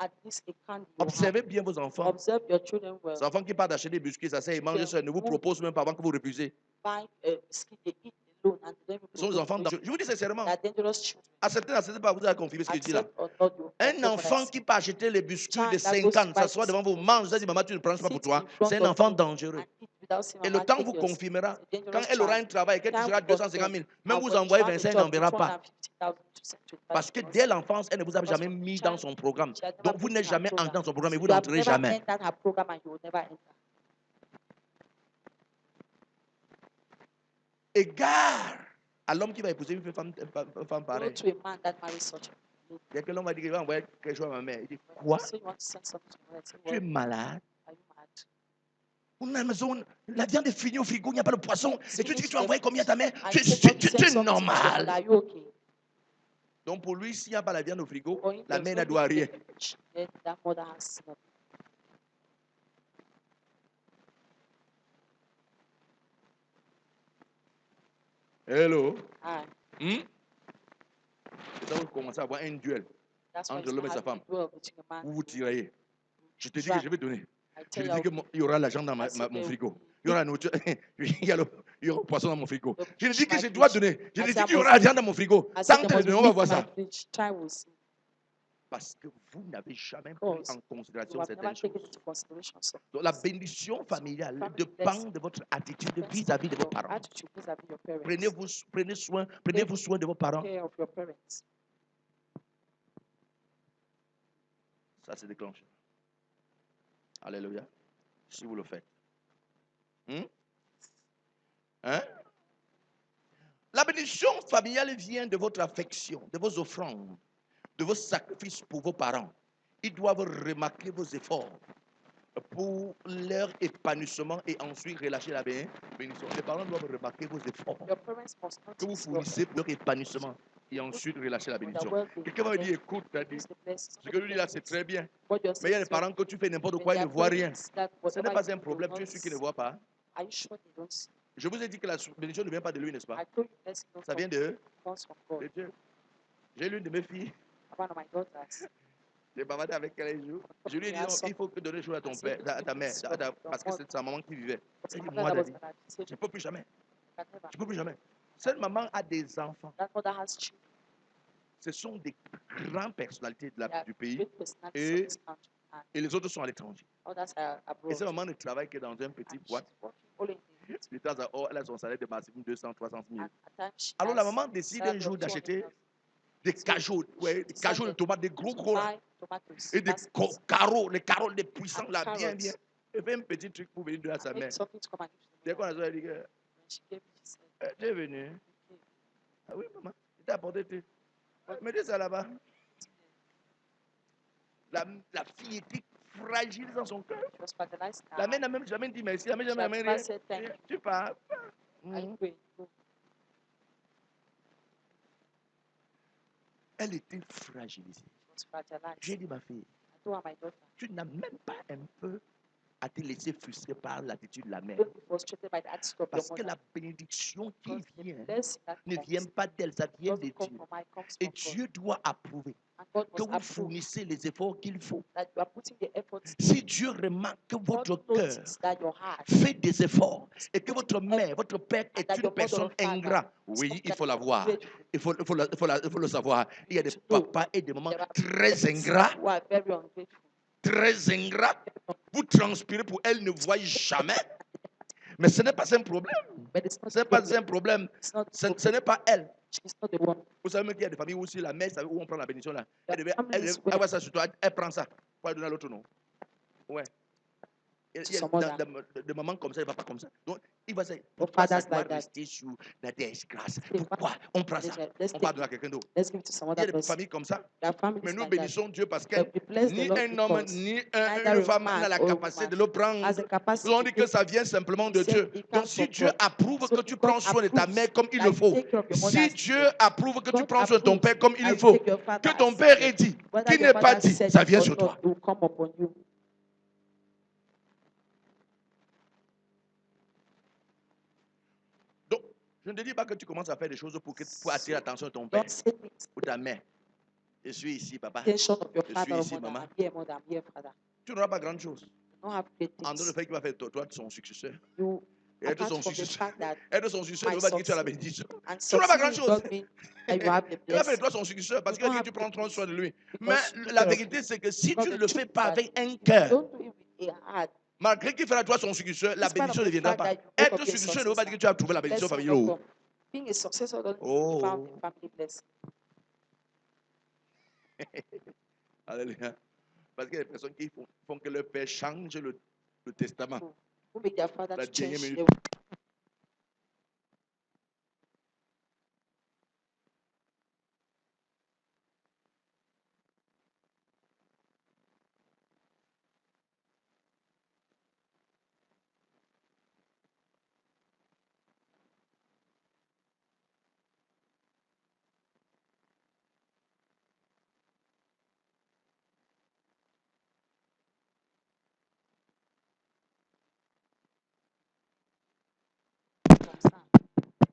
Observez bien vos enfants. Les enfants qui partent d'acheter des biscuits, ça ils mangent ça, ne vous proposent même pas avant que vous refusez. Ce sont des enfants dangereux. Je vous dis sincèrement, acceptez pas, vous avez confirmé ce que je dis là. Un enfant qui peut acheter les biscuits de 50, s'assoit devant vous, mange, vous dit maman, tu ne prends pas pour toi, c'est un enfant dangereux. Et le temps vous confirmera, quand elle aura un travail, qu'elle touchera 250 000, même vous envoyez 25, elle n'en verra pas. Parce que dès l'enfance, elle ne vous a jamais mis dans son programme. Donc vous n'êtes jamais entré dans son programme et vous n'entrerez jamais. Égare à l'homme qui va épouser une femme pareille. Dès que l'homme va dire qu'il va envoyer quelque chose à ma mère, il dit quoi? Tu es malade? On a la maison, la viande est finie au frigo, il n'y a pas de poisson. Et tu dis que tu as envoyé combien à ta mère? Tu es normal. Donc pour lui, s'il n'y a pas la viande au frigo, la mère ne doit rien. Hello. Et ça, vous commencez à avoir un duel entre l'homme et sa femme. Vous vous tirez. Je te dis que je vais donner. Je te dis qu'il y aura l'argent dans mon frigo. Il y aura la nourriture. Il y aura le poisson dans mon frigo. Je te dis que je dois donner. Je te dis qu'il y aura l'argent dans mon frigo. Tant que je donne, on va voir ça. Parce que vous n'avez jamais pris en considération certaines choses. Donc la bénédiction familiale dépend de votre attitude vis-à-vis de vos parents. Prenez soin de vos parents. Ça se déclenche. Alléluia. Si vous le faites. La bénédiction familiale vient de votre affection, de vos offrandes, de vos sacrifices pour vos parents. Ils doivent remarquer vos efforts pour leur épanouissement et ensuite relâcher la bénédiction. Les parents doivent remarquer vos efforts que vous fournissez pour leur épanouissement et ensuite relâcher la bénédiction. Quelqu'un va me dire, écoute, ce que je dis là, c'est très bien. Mais il y a des parents que tu fais n'importe quoi, ils ne voient rien. Ce n'est pas un problème, tu es sûr qu'ils ne voient pas. Je vous ai dit que la bénédiction ne vient pas de lui, n'est-ce pas? Ça vient de Dieu. J'ai l'une de mes filles. J'ai bavardé avec elle un jour. Je lui ai dit, non, il faut que donner les choses à ton père, à ta mère, parce que c'est sa maman qui vivait. Elle dit, moi, Daddy, je ne peux plus jamais. Je ne peux plus jamais. Cette maman a des enfants. Ce sont des grandes personnalités du pays et les autres sont à l'étranger. Et cette maman ne travaille que dans un petit boîte. De temps à autre, elle a son salaire de maximum 200, 300 000. Alors la maman décide un jour d'acheter des cajots, des cajots de tomates, des gros là, et des carreaux, les carreaux des puissants là, bien. Elle fait un petit truc pour venir donner à sa mère. Dès qu'on a dit que tu es venu. Ah oui, maman, il t'a apporté tout. Mettez ça là-bas. La fille était fragile dans son cœur. La mère n'a même jamais dit merci. La mère n'a jamais rien. Tu pars. Elle était fragilisée. J'ai dit, ma fille, tu n'as même pas un peu à te laisser frustrer par l'attitude de la mère. Parce que la bénédiction qui vient ne vient pas d'elle, ça vient de Dieu. Et Dieu doit approuver que vous fournissez les efforts qu'il faut. Si Dieu remarque que votre cœur fait des efforts et que votre mère, votre père est une personne ingrat, oui, il faut la voir. Il faut le savoir. Il y a des papas et des mamans très ingrats. Très ingrat. Vous transpirez pour elle, ne voyez jamais. Mais ce n'est pas un problème. Ce n'est pas un problème. Ce n'est pas elle. Vous savez même qu'il y a des familles où aussi la mère savait où on prend la bénédiction là. Elle voit ça sur toi, elle prend ça pour donner à l'autre nom. Ouais. Il y a des mamans comme ça, des papas comme ça. Donc, il va dire, pourquoi ça doit rester sur la disgrâce? Pourquoi on prend ça? On va donner à quelqu'un d'autre. Il y a des familles comme ça. Mais nous bénissons Dieu parce que ni un homme, ni une femme n'a la capacité de le prendre. Nous on dit que ça vient simplement de Dieu. Donc, si Dieu approuve que tu prends soin de ta mère comme il le faut, si Dieu approuve que tu prends soin de ton père comme il le faut, que ton père ait dit, qu'il n'ait pas dit, ça vient sur toi. Je ne te dis pas que tu commences à faire des choses pour attirer l'attention de ton père ou ta mère. Je suis ici, papa. Je suis ici, maman. Tu n'auras pas grand chose. En dehors du fait qu'il va faire toi son successeur. Et être son successeur. Être son successeur ne veut pas dire que tu as la bénédiction. Tu n'auras pas grand chose. Il va faire toi son successeur parce que tu prends trop soin de lui. Mais la vérité, c'est que si tu ne le fais pas avec un cœur, malgré qu'il fera toi son successeur, la bénédiction ne viendra pas. Être successeur ne veut pas dire que tu as trouvé la bénédiction familiale. Oh. Alléluia. Parce qu'il y a des personnes qui font que leur père change le testament. La dernière minute.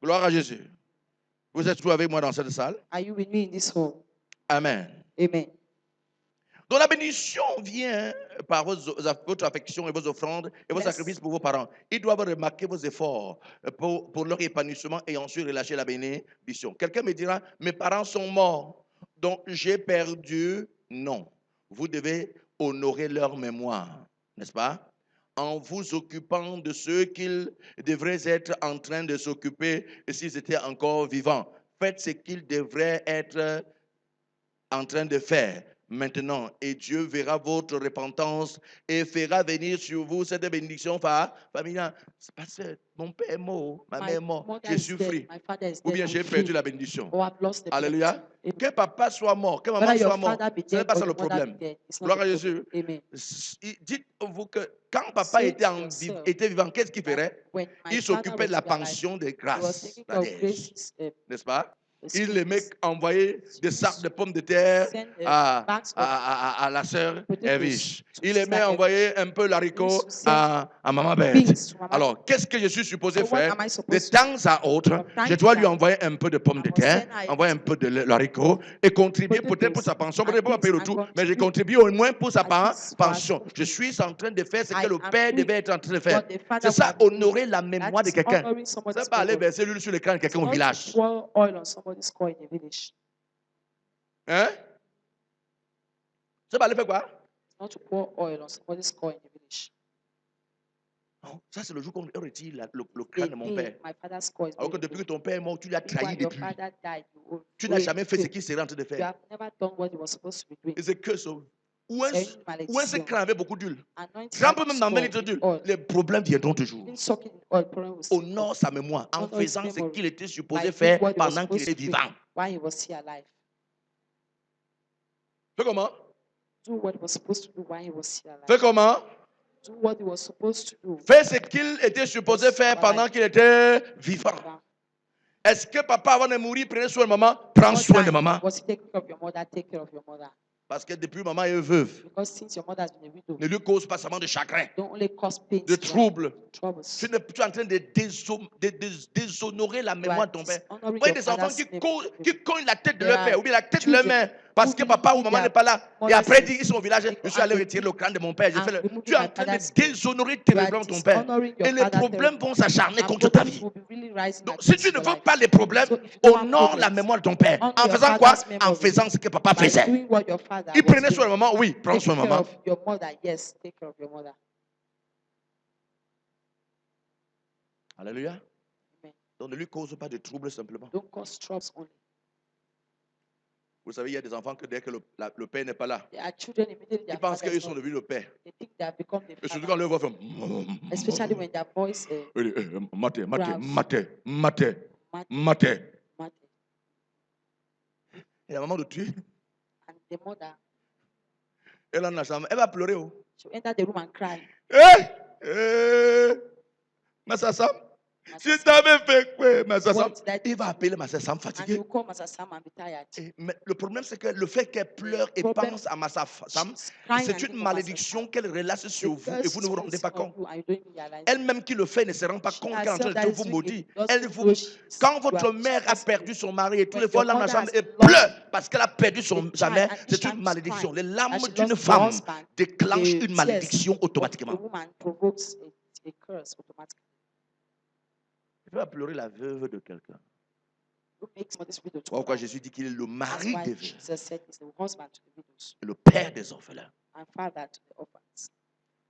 Gloire à Jésus. Vous êtes tous avec moi dans cette salle? Are you with me in this hall? Amen. Amen. Donc la bénédiction vient par votre affection et vos offrandes et vos sacrifices pour vos parents. Ils doivent remarquer vos efforts pour leur épanouissement et ensuite relâcher la bénédiction. Quelqu'un me dira, mes parents sont morts, donc j'ai perdu. Non. Vous devez honorer leur mémoire, n'est-ce pas? En vous occupant de ceux qu'ils devraient être en train de s'occuper s'ils étaient encore vivants. Faites ce qu'ils devraient être en train de faire maintenant, et Dieu verra votre repentance et fera venir sur vous cette bénédiction familiale. C'est parce que mon père est mort, ma mère est morte, j'ai souffert, ou bien j'ai perdu la bénédiction. Alléluia. Que papa soit mort, que maman soit morte, ce n'est pas ça le problème. Gloire à Jésus. Dites-vous que quand papa était vivant, qu'est-ce qu'il ferait? Il s'occupait de la pension de grâce, n'est-ce pas? Il aimait envoyer des sacs de pommes de terre à la sœur Evish. Il aimait envoyer un peu l'haricot à Maman Bête. Alors, qu'est-ce que je suis supposé faire? De temps à autre, je dois lui envoyer un peu de pommes de terre, envoyer un peu de l'haricot et contribuer peut-être pour sa pension. Peut-être pas payer le tout, mais je contribue au moins pour sa pension. Je suis en train de faire ce que le père devait être en train de faire. C'est ça, honorer la mémoire de quelqu'un. C'est pas aller verser l'huile sur le crâne de quelqu'un au village. Hein? C'est pas aller faire quoi? Not to pour oil on somebody's core in the village. Non, ça c'est le jour qu'on retire le crâne de mon père. Alors que depuis que ton père est mort, tu l'as trahi depuis. Tu n'as jamais fait ce qu'il serait en train de faire. Et c'est que ça. Où est-ce crâne avait beaucoup d'huile? Trempe même dans 20 litres d'huile. Les problèmes viendront toujours. Honore sa mémoire en faisant ce qu'il était supposé faire pendant qu'il était vivant. Fais comment? Do what he was supposed to do while he was here alive. Fais comment? Do what he was supposed to do. Fais ce qu'il était supposé faire pendant qu'il était vivant. Est-ce que papa, avant de mourir, prenait soin de maman? Prends soin de maman. Was he taking care of your mother? Take care of your mother. Parce que depuis maman est veuve, ne lui cause pas seulement de chagrin, de troubles. Tu es en train de déshonorer la mémoire de ton père. Vous voyez des enfants qui cognent la tête de leur père ou bien la tête de leur mère parce que papa ou maman n'est pas là. Et après, ils sont au village. Je suis allé retirer le crâne de mon père. Tu es en train de déshonorer terriblement ton père. Et les problèmes vont s'acharner contre ta vie. Donc, si tu ne veux pas les problèmes, honore la mémoire de ton père. En faisant quoi? En faisant ce que papa faisait. Il prenait soin de maman, oui, prends soin de maman. Alléluia. Donc ne lui cause pas de troubles simplement. Vous savez, il y a des enfants que dès que le père n'est pas là, ils pensent qu'ils sont devenus le père. Et surtout quand leur voix fait especially when their voice mate. Et la maman de tuer. And the mother, elle en a jamais. Elle va pleurer. She'll enter the room and cry. Mais ça, Tu t'avais fait quoi, ma soeur? Il va appeler ma soeur Sam fatiguée. Mais le problème, c'est que le fait qu'elle pleure et pense à ma soeur Sam, c'est une malédiction qu'elle relâche sur vous et vous ne vous rendez pas compte. Elle-même qui le fait ne se rend pas compte qu'elle est en train de vous maudire. Quand votre mère a perdu son mari et tous les fois, la chambre et pleure parce qu'elle a perdu sa mère, c'est une malédiction. Les larmes d'une femme déclenchent une malédiction automatiquement. Il va pleurer la veuve de quelqu'un. Pourquoi Jésus dit qu'il est le mari des veuves, le père des orphelins.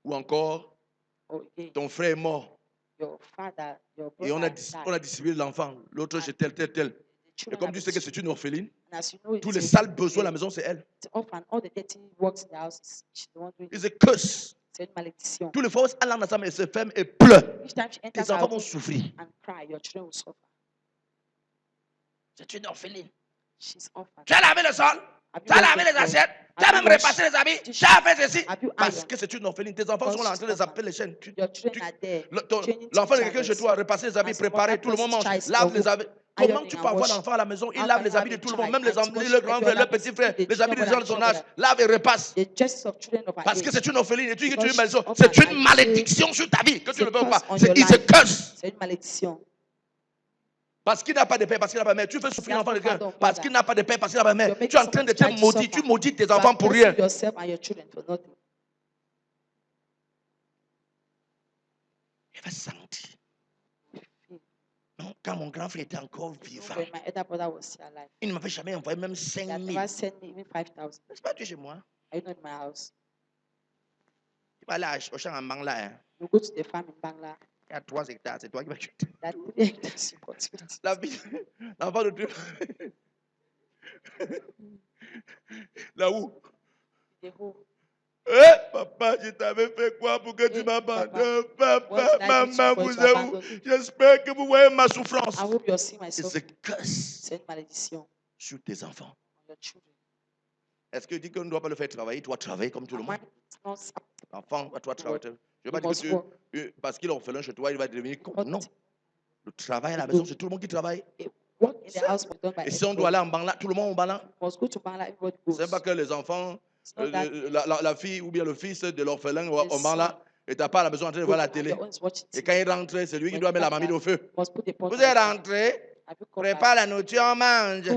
Ou encore, ton frère est mort. Et on a distribué l'enfant. L'autre, c'est tel. Et comme tu sais que c'est une orpheline, tous les sales besoins de la maison, c'est elle. It's a curse. C'est une malédiction. Tous les fois où elle entre ensemble et se ferme et pleure, les enfants vont souffrir. C'est une orpheline. Tu as lavé le sol, tu as lavé les assiettes, tu as même repassé les habits, tu as fait ceci. Parce que c'est une orpheline. Tes enfants sont là en train de zapper les chaînes. L'enfant de quelqu'un chez toi a repassé les habits, préparé, tout le monde mange, lave les habits. Comment tu peux avoir l'enfant à la maison? Il lave les habits de tout le monde, même les amis, le grand frère, le petit frère, les habits des gens de son âge, lave et repasse. Parce que c'est une orpheline et tu dis que tu es une malédiction. C'est une malédiction sur ta vie que tu ne peux pas. C'est une malédiction. Parce qu'il n'a pas de père, parce qu'il n'a pas de mère. Tu fais souffrir l'enfant de quelqu'un parce qu'il n'a pas de père, parce qu'il n'a pas de mère. Tu es en train de te maudire. Tu maudis tes enfants pour rien. Il va sentir. Non, quand mon grand frère était encore vivant, il ne m'avait jamais envoyé même 5 000. N'est-ce pas, tu es chez moi? Tu vas aller au champ en Bangla. Il y a 3 hectares, c'est toi qui vas quitter. La vie, l'enfant de Dieu. Là où? Papa, je t'avais fait quoi pour que tu m'abandonnes? Papa, maman, vous êtes où? J'espère que vous voyez ma souffrance. C'est une curse. C'est une malédiction sur tes enfants. Est-ce que tu dis qu'on ne doit pas le faire travailler? Tu dois travailler comme tout le monde. L'enfant, toi, travailler. Je ne veux pas dire que parce qu'il est orphelin chez toi, il va devenir con. Non. Le travail à la maison, c'est tout le monde qui travaille. Et si on doit aller en Bangla, tout le monde en Bangla. C'est pas que les enfants, la fille ou bien le fils de l'orphelin en Bangla, et t'as pas à la maison en train de voir la télé. Et quand il rentre, c'est lui qui doit mettre la mamie au feu. Vous êtes rentré, prépare la nourriture, on mange.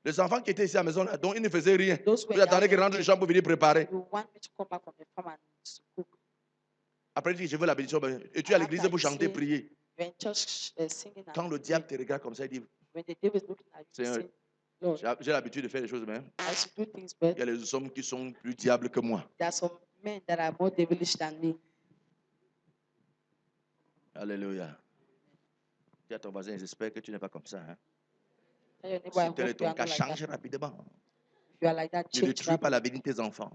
Les enfants qui étaient ici à la maison, là, donc ils ne faisaient rien. Vous attendez qu'ils rentrent les chambres pour venir préparer. Après, je veux la bénédiction. Et tu es à l'église pour chanter, prier. Quand le diable te regarde comme ça, il dit, Seigneur, j'ai l'habitude de faire les choses, mais il y a les hommes qui sont plus diables que moi. Alléluia. Dis à ton voisin, j'espère que tu n'es pas comme ça. Hein? Si tel est ton cas, change rapidement. Ne détruis pas la vie de tes enfants.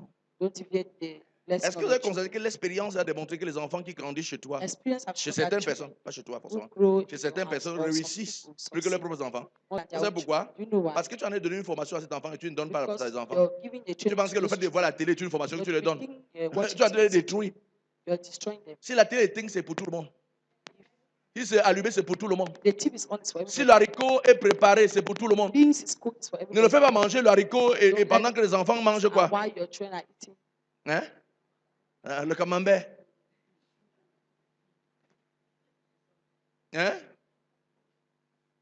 Est-ce que vous avez constaté que l'expérience a démontré que les enfants qui grandissent chez toi, chez certaines personnes, pas chez toi forcément, chez certaines personnes réussissent plus que leurs propres enfants? Vous savez pourquoi? Parce que tu en as donné une formation à cet enfant et tu ne donnes pas à tes enfants. Tu penses que le fait de voir la télé est une formation que tu leur donnes. Tu es en train de les détruire. Si la télé éteint, c'est pour tout le monde. Si c'est allumé, c'est pour tout le monde. Si le haricot est préparé, c'est pour tout le monde. Ne le fais pas manger le haricot et pendant que les enfants mangent quoi? Hein? Le camembert. Hein?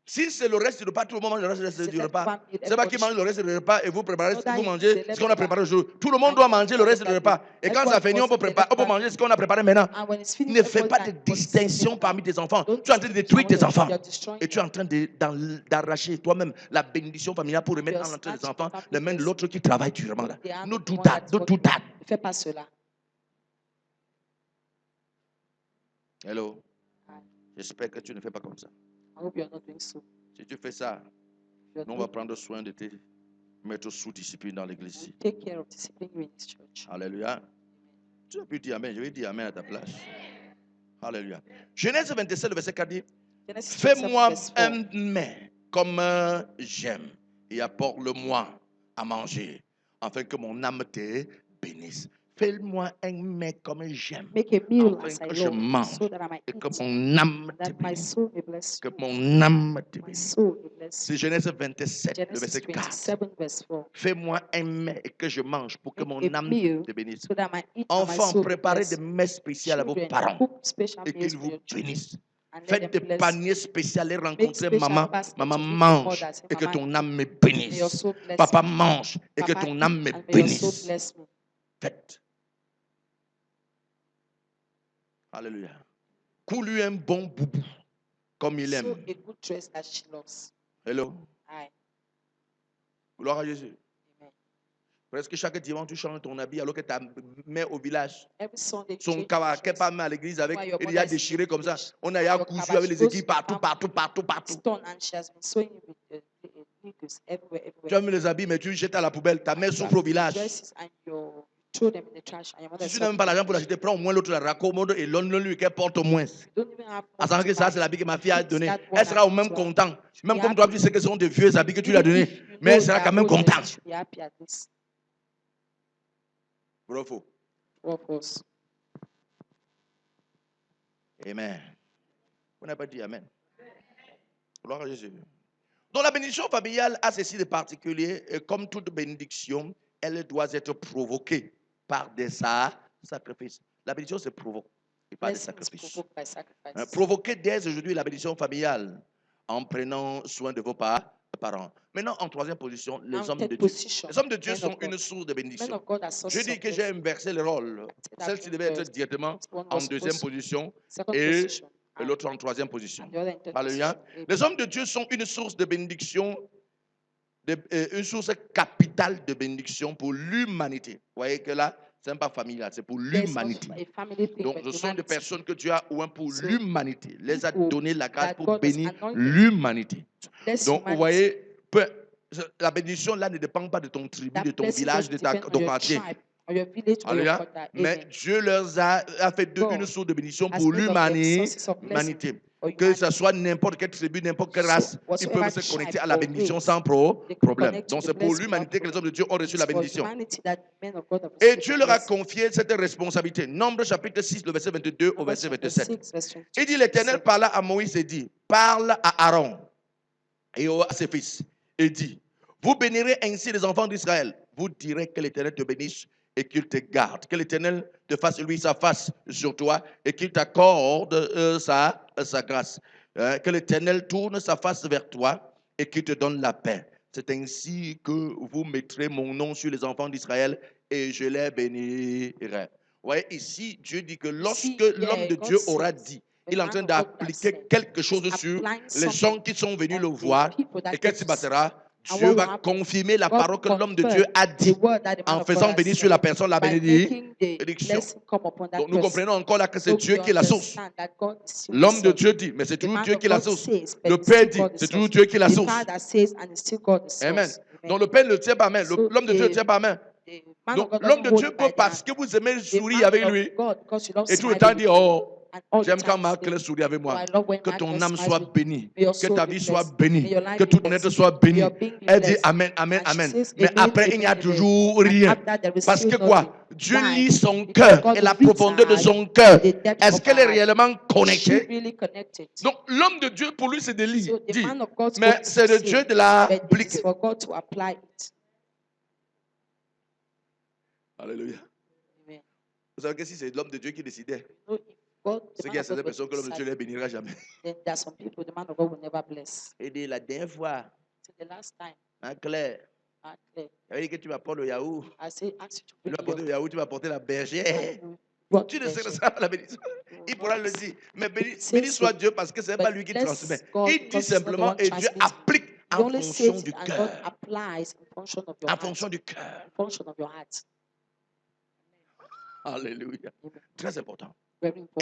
Si c'est le reste du repas, tout le monde mange le reste du repas. C'est pas qui mange le reste du repas et vous préparez, vous mangez ce qu'on a préparé aujourd'hui. Tout le monde doit manger le reste du repas. Et quand ça finit, on peut manger ce qu'on a préparé maintenant. Ne fais pas de distinction parmi tes enfants. Tu es en train de détruire tes enfants. Et tu es en train d'arracher toi-même la bénédiction familiale pour remettre en l'entrée des enfants les mains de l'autre qui travaille durement là. No do that. Don't do that. Ne fais pas cela. Hello. J'espère que tu ne fais pas comme ça. Si tu fais ça, nous on va prendre soin de te mettre sous discipline dans l'église. Alléluia. Tu as pu dire amen. Je vais dire amen à ta place. Alléluia. Genèse 27, le verset 4 dit, fais-moi un mets comme j'aime et apporte-le-moi à manger, afin que mon âme te bénisse. Fais-moi un mets comme j'aime, Make a meal afin as I que je love, mange so that I might et que eat, mon âme te that my bénisse. soul may bless Que you. mon âme te My bénisse. soul may bless C'est you. Genèse 27, le Genesis verset 4. 27, verse 4. Fais-moi un mets et que je mange pour que Make mon a âme meal te bénisse. so that I might eat and my Enfants, soul may préparez des bless you. mets spéciaux à vos Children, parents cook special et meals qu'ils for vous your children bénissent. and let Faites them des bless paniers you. spéciaux, allez Make rencontrer special maman. baskets Maman to meet your mange mothers and et que mama ton eat, âme me and may your bénisse. soul bless Papa me. mange et que Papa ton eat, âme me and may your soul bénisse. bless me. Faites. Alléluia. Coule-lui un bon boubou comme il So aime. a good dress that she loves. Hello. Aye. Gloire à Jésus. Amen. Presque chaque dimanche, tu changes ton habit alors que ta mère au village, Every Sunday you son change kaba, your qu'elle dress. pas mis à l'église avec, While your il y mother a is in déchiré the comme ça. village, On a and ya your cousu kaba, avec she les goes aiguilles to the partout, farm partout, partout, partout. stone and she has been sewing with the needles everywhere, Tu as everywhere. mis les habits, mais tu les jettes à la poubelle. Ta mère You souffre have au village. dresses and you throw them in the trash and your mother Si is tu n'as même pas l'argent pour l'acheter, prends au moins l'autre, la raccommode et donne-lui qu'elle porte au moins. don't even have À money savoir to que ça, buy. c'est l'habit que ma fille a Fix donné. that one Elle sera au and même to have- content. to Même be comme toi, tu happy. sais que ce sont des vieux habits que tu lui as Even donnés. if you Mais elle know sera they quand are même old, you content. should be happy at this. Bravo. Of course. Amen. On n'a pas dit Amen. Gloire à Jésus. Donc la bénédiction familiale a ceci de particulier, et comme toute bénédiction, elle doit être provoquée par des sacrifices. La bénédiction se provoque et par des Blessing is sacrifices. provoked by sacrifice. Provoquez dès aujourd'hui la bénédiction familiale en prenant soin de vos parents. Maintenant, en troisième position, les Now, hommes third de Dieu. position, Les hommes de Dieu men sont of God. une source de Men bénédiction. of God are Je sources dis of que j'ai blessing. inversé le rôle. That Celle-ci devait être inverse. directement One en was deuxième supposed- position Second et position. l'autre en troisième position. And the other in third Alléluia. position. Les hommes de Dieu sont une source de bénédiction, une source capitale de bénédiction pour l'humanité. Vous voyez que là, ce n'est pas familial, c'est pour l'humanité. Donc, ce sont des personnes que Dieu a oint pour l'humanité. Les a donné la grâce pour bénir l'humanité. Donc, vous voyez, la bénédiction là ne dépend pas de ton tribu, de ton village, de ton quartier. Alléluia. Mais Dieu leur a fait une source de bénédiction pour l'humanité. Que ce soit n'importe quelle tribu, n'importe quelle race, ils peuvent se connecter à la bénédiction sans problème. Donc c'est pour l'humanité que les hommes de Dieu ont reçu la bénédiction. Et Dieu leur a confié cette responsabilité. Nombre chapitre 6, le verset 22 au verset 27. Il dit, l'Éternel parla à Moïse et dit, parle à Aaron et à ses fils et dit, vous bénirez ainsi les enfants d'Israël. Vous direz que l'Éternel te bénisse et qu'il te garde. Que l'Éternel te fasse lui sa face sur toi et qu'il t'accorde sa grâce. Que l'Éternel tourne sa face vers toi et qu'il te donne la paix. C'est ainsi que vous mettrez mon nom sur les enfants d'Israël et je les bénirai. Vous voyez, ici, Dieu dit que lorsque l'homme de Dieu aura dit, il est en train d'appliquer quelque chose sur les gens qui sont venus le voir. Et qu'est-ce qui se passera? Dieu va confirmer la parole que l'homme de Dieu a dit en faisant venir sur la personne la bénédiction. Donc nous comprenons encore là que c'est Dieu qui est la source. L'homme de Dieu dit, mais c'est toujours Dieu qui est la source. Le Père dit, c'est toujours Dieu qui est la source. Amen. Donc le Père ne tient pas main, l'homme de Dieu ne tient pas main. Donc l'homme de Dieu peut, parce que vous aimez sourire avec lui, et tout le temps dire, oh, j'aime quand Marc sourit avec moi. Que ton âme soit bénie. Que ta vie soit bénie. Que tout ton être soit béni. Elle dit Amen, Amen, Amen. Mais après, il n'y a toujours rien. Parce que quoi? Dieu lit son cœur et la profondeur de son cœur. Est-ce qu'elle est réellement connectée? Donc l'homme de Dieu, pour lui, c'est de lire. Mais c'est le Dieu de l'appliquer. Alléluia. Vous savez que si c'est l'homme de Dieu qui décidait, c'est qu'il y a certaines personnes que l'homme de Dieu ne les bénira jamais. Et dit la dernière fois, Claire, il a dit que tu m'apportes le yaourt. Tu vas porter le yaourt, tu vas porter la bergère. Tu ne sais pas la bénédiction. Il pourra le dire. Mais béni soit Dieu parce que ce n'est pas lui qui transmet. Il dit simplement et Dieu applique en fonction du cœur. En fonction du cœur. Alléluia. Très important.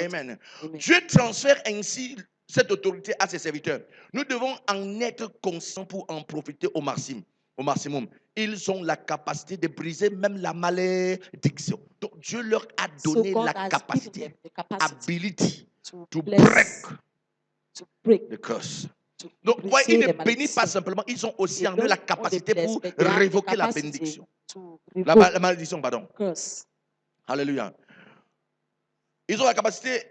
Amen. Dieu transfère ainsi cette autorité à ses serviteurs. Nous devons en être conscients pour en profiter au maximum. Ils ont la capacité de briser même la malédiction. Donc Dieu leur a donné la capacité, ability to break the curse. Donc, ils ne bénissent pas simplement, ils ont aussi en eux la capacité pour révoquer la bénédiction. La malédiction, pardon. Alléluia. Ils ont la capacité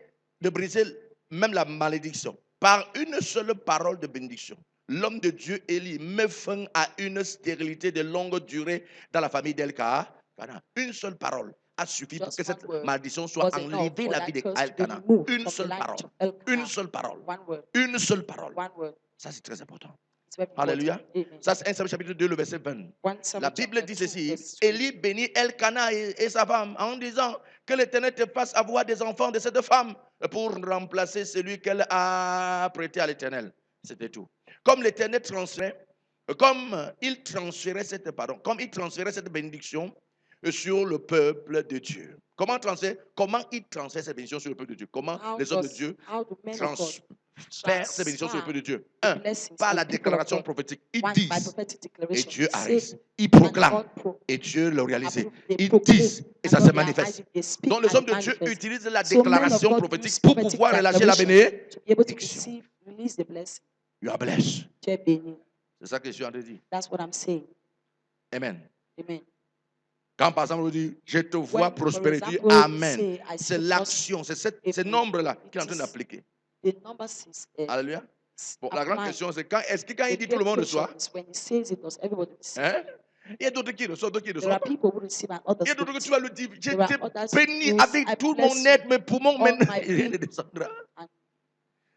de briser même la malédiction. Par une seule parole de bénédiction, l'homme de Dieu Élie met fin à une stérilité de longue durée dans la famille d'Elkana. Une seule parole a suffi pour que cette malédiction soit enlevée de la vie d'Elkana. Une seule parole. Une seule parole. Une seule parole. Ça, c'est très important. Alléluia. Ça, c'est 1 Samuel chapitre 2, le verset 20. La Bible dit ceci. Élie bénit Elkana et sa femme en disant que l'Éternel te fasse avoir des enfants de cette femme pour remplacer celui qu'elle a prêté à l'Éternel. C'était tout. Comme l'Éternel transférait, comme il transférait cette bénédiction sur le peuple de Dieu. Comment il transfère cette bénédiction sur le peuple de Dieu? Comment les hommes de Dieu transfèrent cette bénédiction sur le peuple de Dieu? Par la déclaration prophétique. Ils disent et Dieu arrive. Ils proclament et Dieu le réalise. Ils disent et ça se manifeste. Donc les hommes de Dieu utilisent la déclaration prophétique pour pouvoir relâcher la bénédiction. You are blessed. C'est ça que je suis en train de dire. Amen. Quand par exemple on dit je te vois prospérer, dis amen. C'est l'action, c'est ce nombre-là qu'il est en train d'appliquer. Alléluia. Bon, la grande question c'est quand il dit tout le monde reçoit? Hein? Il y a d'autres qui reçoivent, d'autres qui reçoivent pas. Il y a d'autres que tu vas le dire, je te bénis avec tout mon être, mes poumons, il ne descendra.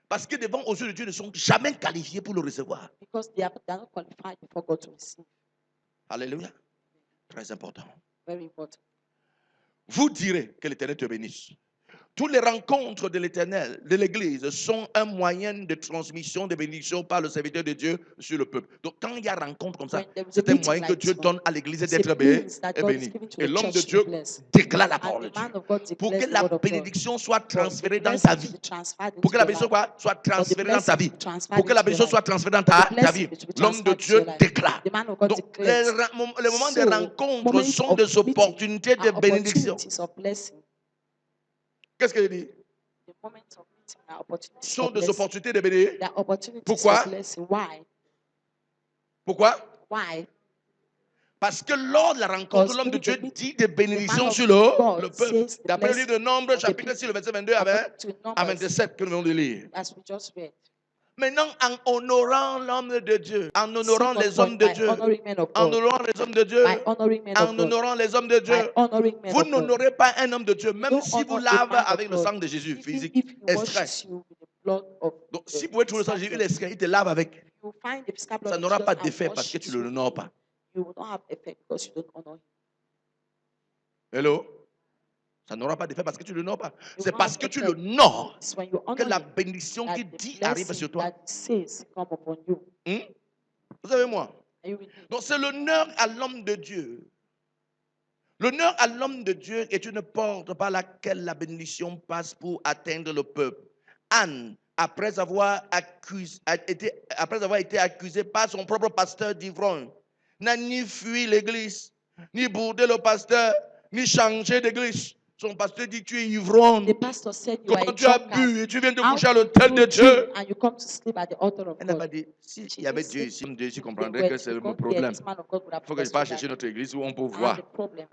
Parce que devant aux yeux de Dieu ne sont jamais qualifiés pour le recevoir. Alléluia. Très important. Vous direz que l'Éternel te bénisse. Toutes les rencontres de l'Éternel, de l'Église, sont un moyen de transmission de bénédiction par le serviteur de Dieu sur le peuple. Donc, quand il y a rencontre comme ça, c'est un moyen que Dieu donne à l'Église d'être béni. Et l'homme de Dieu déclare la parole de Dieu. Pour que la bénédiction soit transférée dans ta vie. Pour que la bénédiction soit transférée dans ta vie. Pour que la bénédiction soit transférée dans ta vie. L'homme de Dieu déclare. Donc, les moments de rencontre sont des opportunités de bénédiction. Qu'est-ce qu'il dit? Sont des opportunités de bénédiction. Pourquoi? Pourquoi? Parce que lors de la rencontre, l'homme de Dieu dit des bénédictions sur le peuple. D'après le livre de Nombre, chapitre 6, le verset 22 à 27 que nous venons de lire. Maintenant, en honorant l'homme de Dieu, en honorant les hommes de Dieu, en honorant les hommes de Dieu, en honorant les hommes de Dieu, vous n'honorez pas un homme de Dieu, même si vous lavez avec le sang de Jésus physique, extrait. Donc, si vous pouvez trouver le sang de Jésus, il te lave avec. Ça n'aura pas d'effet parce que tu ne l'honores pas. Hello? Ça n'aura pas d'effet parce que tu ne l'honores pas. C'est parce que tu l'honores que la bénédiction qui dit arrive sur toi. Vous savez moi? Donc c'est l'honneur à l'homme de Dieu. L'honneur à l'homme de Dieu est une porte par laquelle la bénédiction passe pour atteindre le peuple. Anne, après avoir été accusée par son propre pasteur d'ivrogne, n'a ni fui l'église, ni bourdé le pasteur, ni changé d'église. Son pasteur dit tu es ivrogne. Comment tu as bu et tu viens de coucher à l'autel de Dieu? Elle n'a pas dit, s'il y avait Dieu ici, Dieu ici comprendrait que c'est mon problème. Il faut que je parte chercher notre église où on peut voir.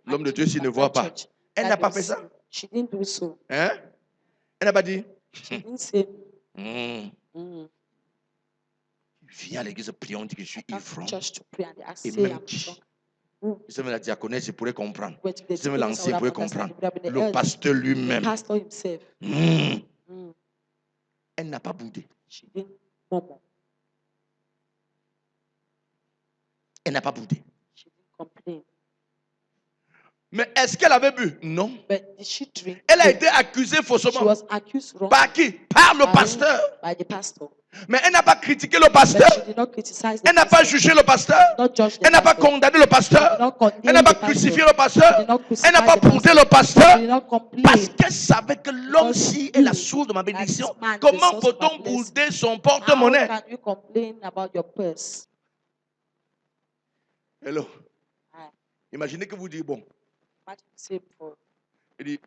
L'homme de Dieu s'il ne voit pas. Elle n'a pas fait ça. Hein? Elle n'a pas dit. Viens à l'église, prions, on dit que je suis ivrogne. Et même si la diaconesse, je pourrais comprendre. Si l'ancien, je pourrais comprendre. Le pasteur lui-même. Elle n'a pas boudé. Elle n'a pas boudé. Mais est-ce qu'elle avait bu? Non. Elle a été accusée faussement. Par qui? Par le pasteur. Mais elle n'a pas critiqué le pasteur. Elle n'a pas jugé le pasteur. Elle n'a pas condamné le pasteur. Elle n'a pas crucifié le pasteur. Elle n'a pas poussé le pasteur. Parce qu'elle savait que l'homme-ci est la source de ma bénédiction. Comment peut-on bouder son porte-monnaie? Hello. Imaginez que vous dites, bon. Il dit,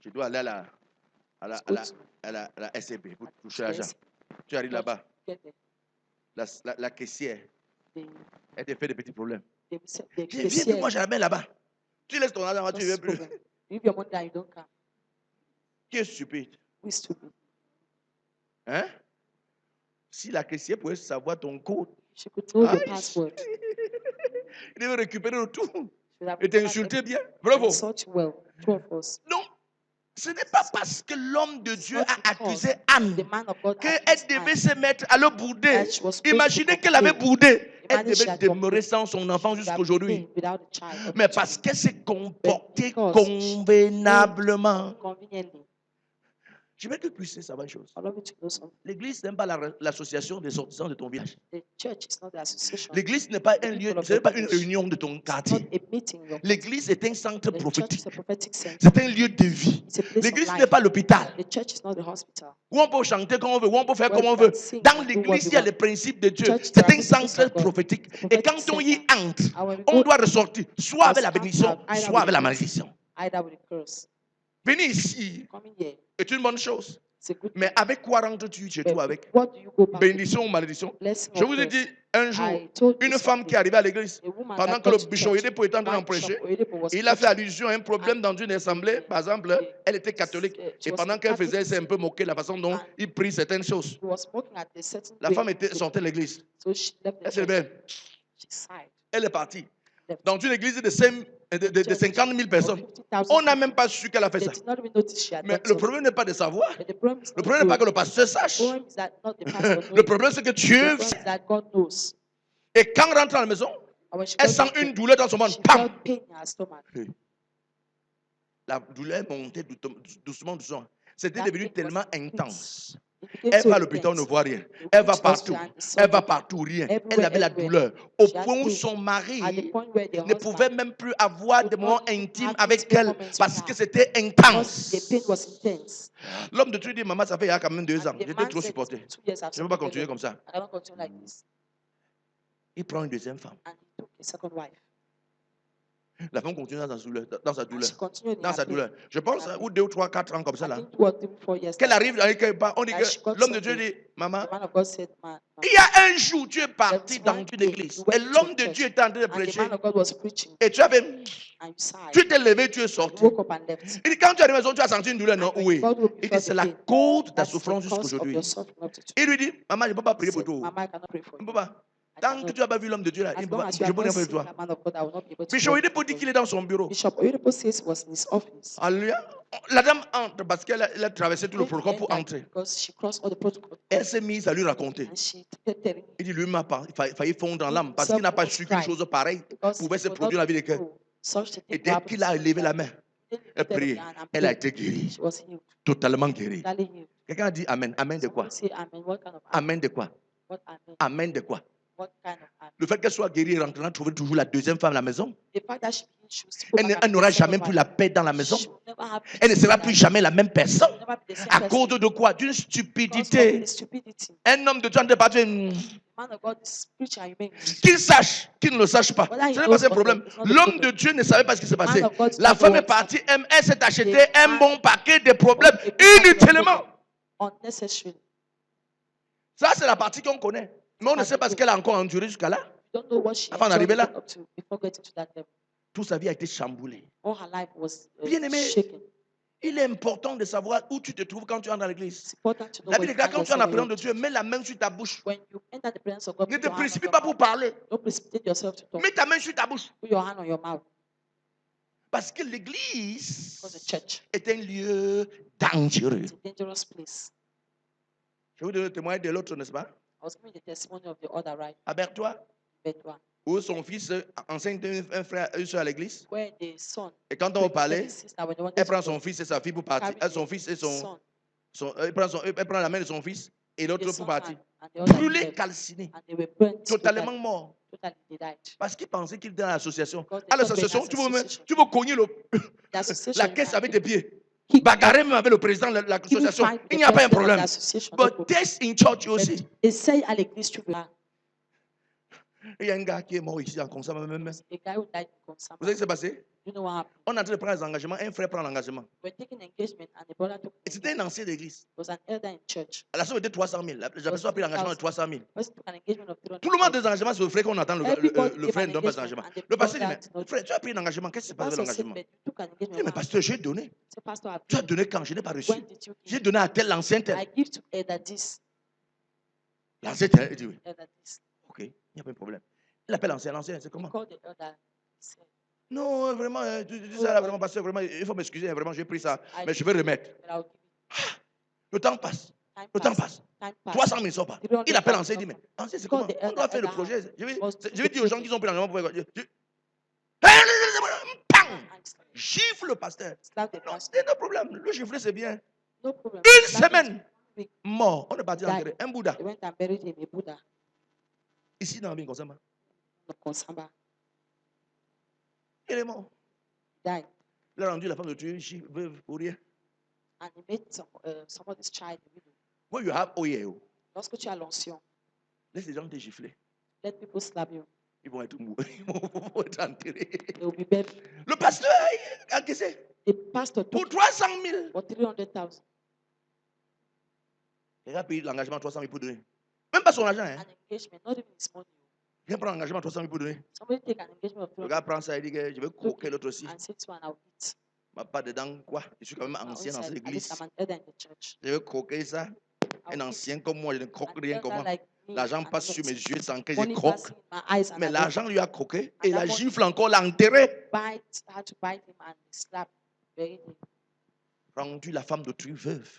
je dois aller à la SCB pour toucher l'argent. Tu arrives là-bas. La caissière, elle te fait des petits problèmes. Viens, moi j'amène là-bas. Tu laisses ton argent, tu ne veux plus. If your money down, you don't come. Qui est stupide? Who is stupid? Hein? Si la caissière pouvait savoir ton code, she could know your password. Il devait récupérer le tout. Et t'insulter bien. Bravo. Well. Non. Ce n'est pas parce que l'homme de Dieu a accusé Anne qu'elle devait se mettre à le bouder. Imaginez qu'elle avait boudé. Elle devait demeurer sans son enfant jusqu'aujourd'hui. Mais parce qu'elle s'est comportée convenablement. Je vais te pousser savoir une chose. L'église n'est pas l'association des sortissants de ton village. L'église n'est pas un lieu, ce n'est pas une réunion de ton quartier. L'église est un centre prophétique. C'est un lieu de vie. L'église n'est pas l'hôpital. Où on peut chanter comme on veut, où on peut faire comme on veut. Dans l'église, il y a les principes de Dieu. C'est un centre prophétique. Et quand on y entre, on doit ressortir soit avec la bénédiction, soit avec la malédiction. Venez ici est une bonne chose. Mais avec quoi rentres-tu chez toi avec? Bénédiction ou malédiction? Je vous ai dit un jour, une femme qui est arrivée à l'église, pendant que le bishop Oyedepo était en train de prêcher, il a fait allusion à un problème dans une assemblée. Par exemple, elle était catholique. Et pendant qu'elle faisait, elle s'est un peu moquée de la façon dont il prie certaines choses. La femme sortait de l'église. Elle s'est levée. Elle est partie. Dans une église de 50 000 personnes. On n'a même pas su qu'elle a fait ça. Mais le problème n'est pas de savoir. Le problème n'est pas que le pasteur sache. Le problème, c'est que Dieu. Et quand elle rentre à la maison, elle sent une douleur dans son ventre. Pam! La douleur montait doucement, doucement. C'était devenu tellement intense. Elle va à l'hôpital, on ne voit rien. Elle va partout. Elle va partout, rien. Elle avait la douleur. Au point où son mari ne pouvait même plus avoir de moments intimes avec elle parce que c'était intense. L'homme de Dieu dit, maman, ça fait quand même 2 ans. J'étais trop supporté. Je ne veux pas continuer comme ça. Il prend une deuxième femme. La femme continue dans sa douleur. Je pense, ou 2 ou 3, 4 ans comme ça là. Qu'elle arrive dans quelque part, on dit que l'homme de Dieu dit, maman, il y a un jour, tu es parti dans une église. Et l'homme de Dieu était en train de prêcher. Et tu avais, tu t'es levé, tu es sorti. Il dit, quand tu es à la maison, tu as senti une douleur, non? Oui. Il dit, c'est la cause de ta souffrance jusqu'aujourd'hui. Il lui dit, maman, je ne peux pas prier pour toi. Je ne peux pas. Tant que tu n'as pas vu l'homme de Dieu là, je ne peux pas prier pour toi. Bishop Oyedepo dit qu'il est dans son bureau. Alléluia. La dame entre parce qu'elle a traversé tout le protocole pour entrer. Elle s'est mise à lui raconter. Il dit, lui, il failli fondre dans l'âme parce qu'il n'a pas su qu'une chose pareille pouvait se produire dans la vie de quelqu'un. Et dès qu'il a levé la main, elle priait. Elle a été guérie. Totalement guérie. Quelqu'un a dit Amen. Amen de quoi? Amen de quoi? Amen de quoi? Le fait qu'elle soit guérie et rentrant, trouver toujours la deuxième femme à la maison. Elle n'aura jamais plus la paix dans la maison. Elle ne sera plus jamais la même personne. À cause de quoi? D'une stupidité. Un homme de Dieu ne pas dire qu'il sache, qu'il ne le sache pas. Ce n'est pas un problème. L'homme de Dieu ne savait pas ce qui s'est passé. La femme est partie, elle s'est acheté un bon paquet de problèmes inutilement. Ça, c'est la partie qu'on connaît. Mais on ne sait pas ce qu'elle a encore enduré jusqu'à là. Avant d'arriver là. Toute sa vie a été chamboulée. Bien aimé, il est important de savoir où tu te trouves quand tu entres dans l'église. La Bible déclare quand tu es en la présence de Dieu, mets la main sur ta bouche. Ne te précipite pas pour parler. Mets ta main sur ta bouche. Parce que l'église est un lieu dangereux. Je vous donne le témoignage de l'autre, n'est-ce pas? À Bertois, où son fils enseigne un frère et une soeur à l'église. Et quand on va parler, elle prend son fils et sa fille pour partir. Son fils et elle prend la main de son fils et l'autre pour partir. Brûlé, calciné, totalement mort. Parce qu'il pensait qu'il était dans l'association. À l'association, tu veux cogner la caisse avec tes pieds. Bagarrer même avec le président de l'association. Il n'y a pas un problème. But this in church aussi. Essaye à l'église, tu veux. Il y a un gars qui est mort ici en Consam même. Vous savez ce qui s'est passé? You know what happened? On est en train de prendre les engagements. Un frère prend l'engagement. We're taking engagement and the brother took Et c'était un ancien d'église. was an elder in church. La somme était 300 000. La personne a pris l'engagement de 300 000. Tout le monde a des engagements sur le frère qu'on attend. Le frère ne donne pas d'engagement. Le pasteur dit, mais frère, tu as pris un engagement. Qu'est-ce qui se passe avec l'engagement? Il dit, mais pasteur, j'ai donné. Tu as donné quand? Je n'ai pas reçu. J'ai donné à tel, l'ancien tel. L'ancien tel, il dit oui. Ok, il n'y a pas de problème. Il appelle l'ancien, c'est comment? Non, vraiment, tu dis ça là, vraiment, pasteur, vraiment, il faut m'excuser, vraiment, j'ai pris ça, mais je vais remettre. Le temps passe. Le temps passe. 300 000 ne sont pas. Il appelle l'ancien, il dit, mais ancien, c'est comment? On doit faire le projet. Je vais dire aux gens qui ont pris l'engagement pour gifle le pasteur. Non, c'est un problème. Le gifler, c'est bien. Une semaine, mort. On est parti enterrer un Bouddha. Ici, dans la Konsamba. Il est mort. Il a rendu la femme de tuer veuve pour rien. When you have oil, lorsque tu as l'onction, laisse les gens te gifler. let people slap you. Ils vont être enterrés. They will be buried. Le pasteur a encaissé pour 300 000. For 300,000. Il a payé l'engagement 300 000 pour donner. Même pas son argent. Hein. An engagement, not even his money. Il prend l'engagement 300 000 pour donner. Somebody take an engagement of Le gars prend ça et dit que je vais croquer l'autre aussi. and say to one, I'll eat. Ma pas dedans quoi. Je suis quand même ancien dans cette église. I'm an elder in the church. Je vais croquer ça. Un ancien comme moi, je ne croque rien comme moi. L'argent passe sur mes yeux sans que je croque. Mais l'argent lui a croqué et la gifle encore, l'a enterré. Rendu la femme d'autrui veuve.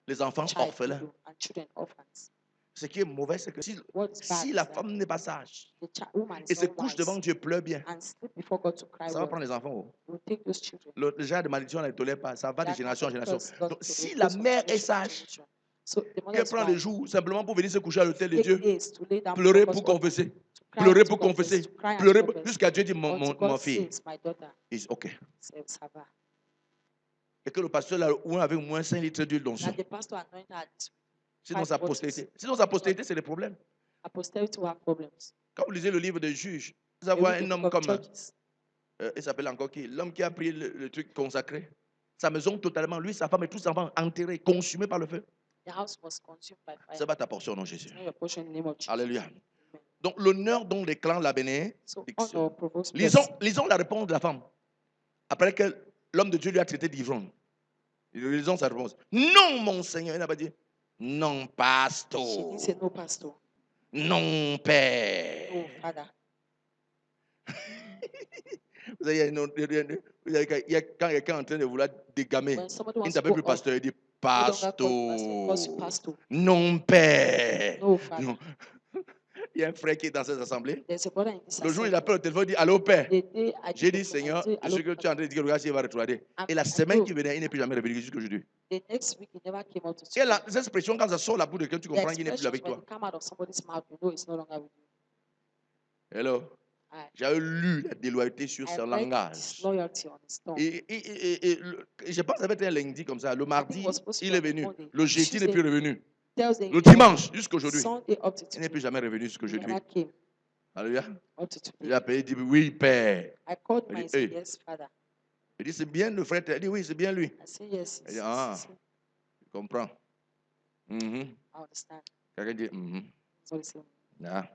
Les enfants orphelins. Ce qui est mauvais, c'est que si la femme n'est pas sage et se couche devant Dieu, pleure bien, ça va prendre les enfants. Le genre de malédiction, on ne tolère pas. Ça va de génération en génération. Donc, si la mère est sage, qu'elle prend les jours simplement pour venir se coucher à l'hôtel de Dieu, pleurer pour confesser, pleurer pour confesser, pleurer jusqu'à Dieu dit mon fils. It's OK. Et que le pasteur là, ou avec moins 5 litres d'huile d'onction. Sinon sa postérité. Sinon sa postérité, c'est le problème. Quand vous lisez le livre des Juges, vous avez un homme comme il s'appelle encore qui? L'homme qui a pris le truc consacré. Sa maison totalement, lui, sa femme et tous ses enfants enterrés, consumés par le feu. C'est pas ta portion, non, Jésus. Alléluia. Donc, l'honneur dont les clans l'a béni. Lisons la réponse de la femme. Après que l'homme de Dieu lui a traité d'ivrogne. Lisons sa réponse. Non, mon Seigneur. Il n'a pas dit non, pasteur. Non, père. No, Father. Vous savez, quand quelqu'un est en train de vouloir dégamer, il ne s'appelle plus pasteur, il dit pasteur. Non, père. No, Father. Non. Il y a un frère qui est dans cette assemblée. Le jour où il appelle au téléphone, il dit allô, père. J'ai dit, Seigneur, ce que tu es en train de dire, regarde s'il va retarder. Et la semaine qui venait, il n'est plus jamais revenu jusqu'aujourd'hui. Et cette expression, quand ça sort la bouche de quelqu'un, tu comprends qu'il n'est plus avec toi. Hello. J'avais lu la déloyauté sur son langage. Et je pense que ça va être un lundi comme ça. Le mardi, il est venu. Le jeudi, il n'est plus revenu. Le dimanche, jusqu'aujourd'hui, il n'est plus jamais revenu jusqu'aujourd'hui. Alléluia. Il a payé, il dit oui, père. Il dit, hey. Il dit c'est bien le frère. Il dit oui, c'est bien lui. Il dit ah, je comprends. Quelqu'un dit ah.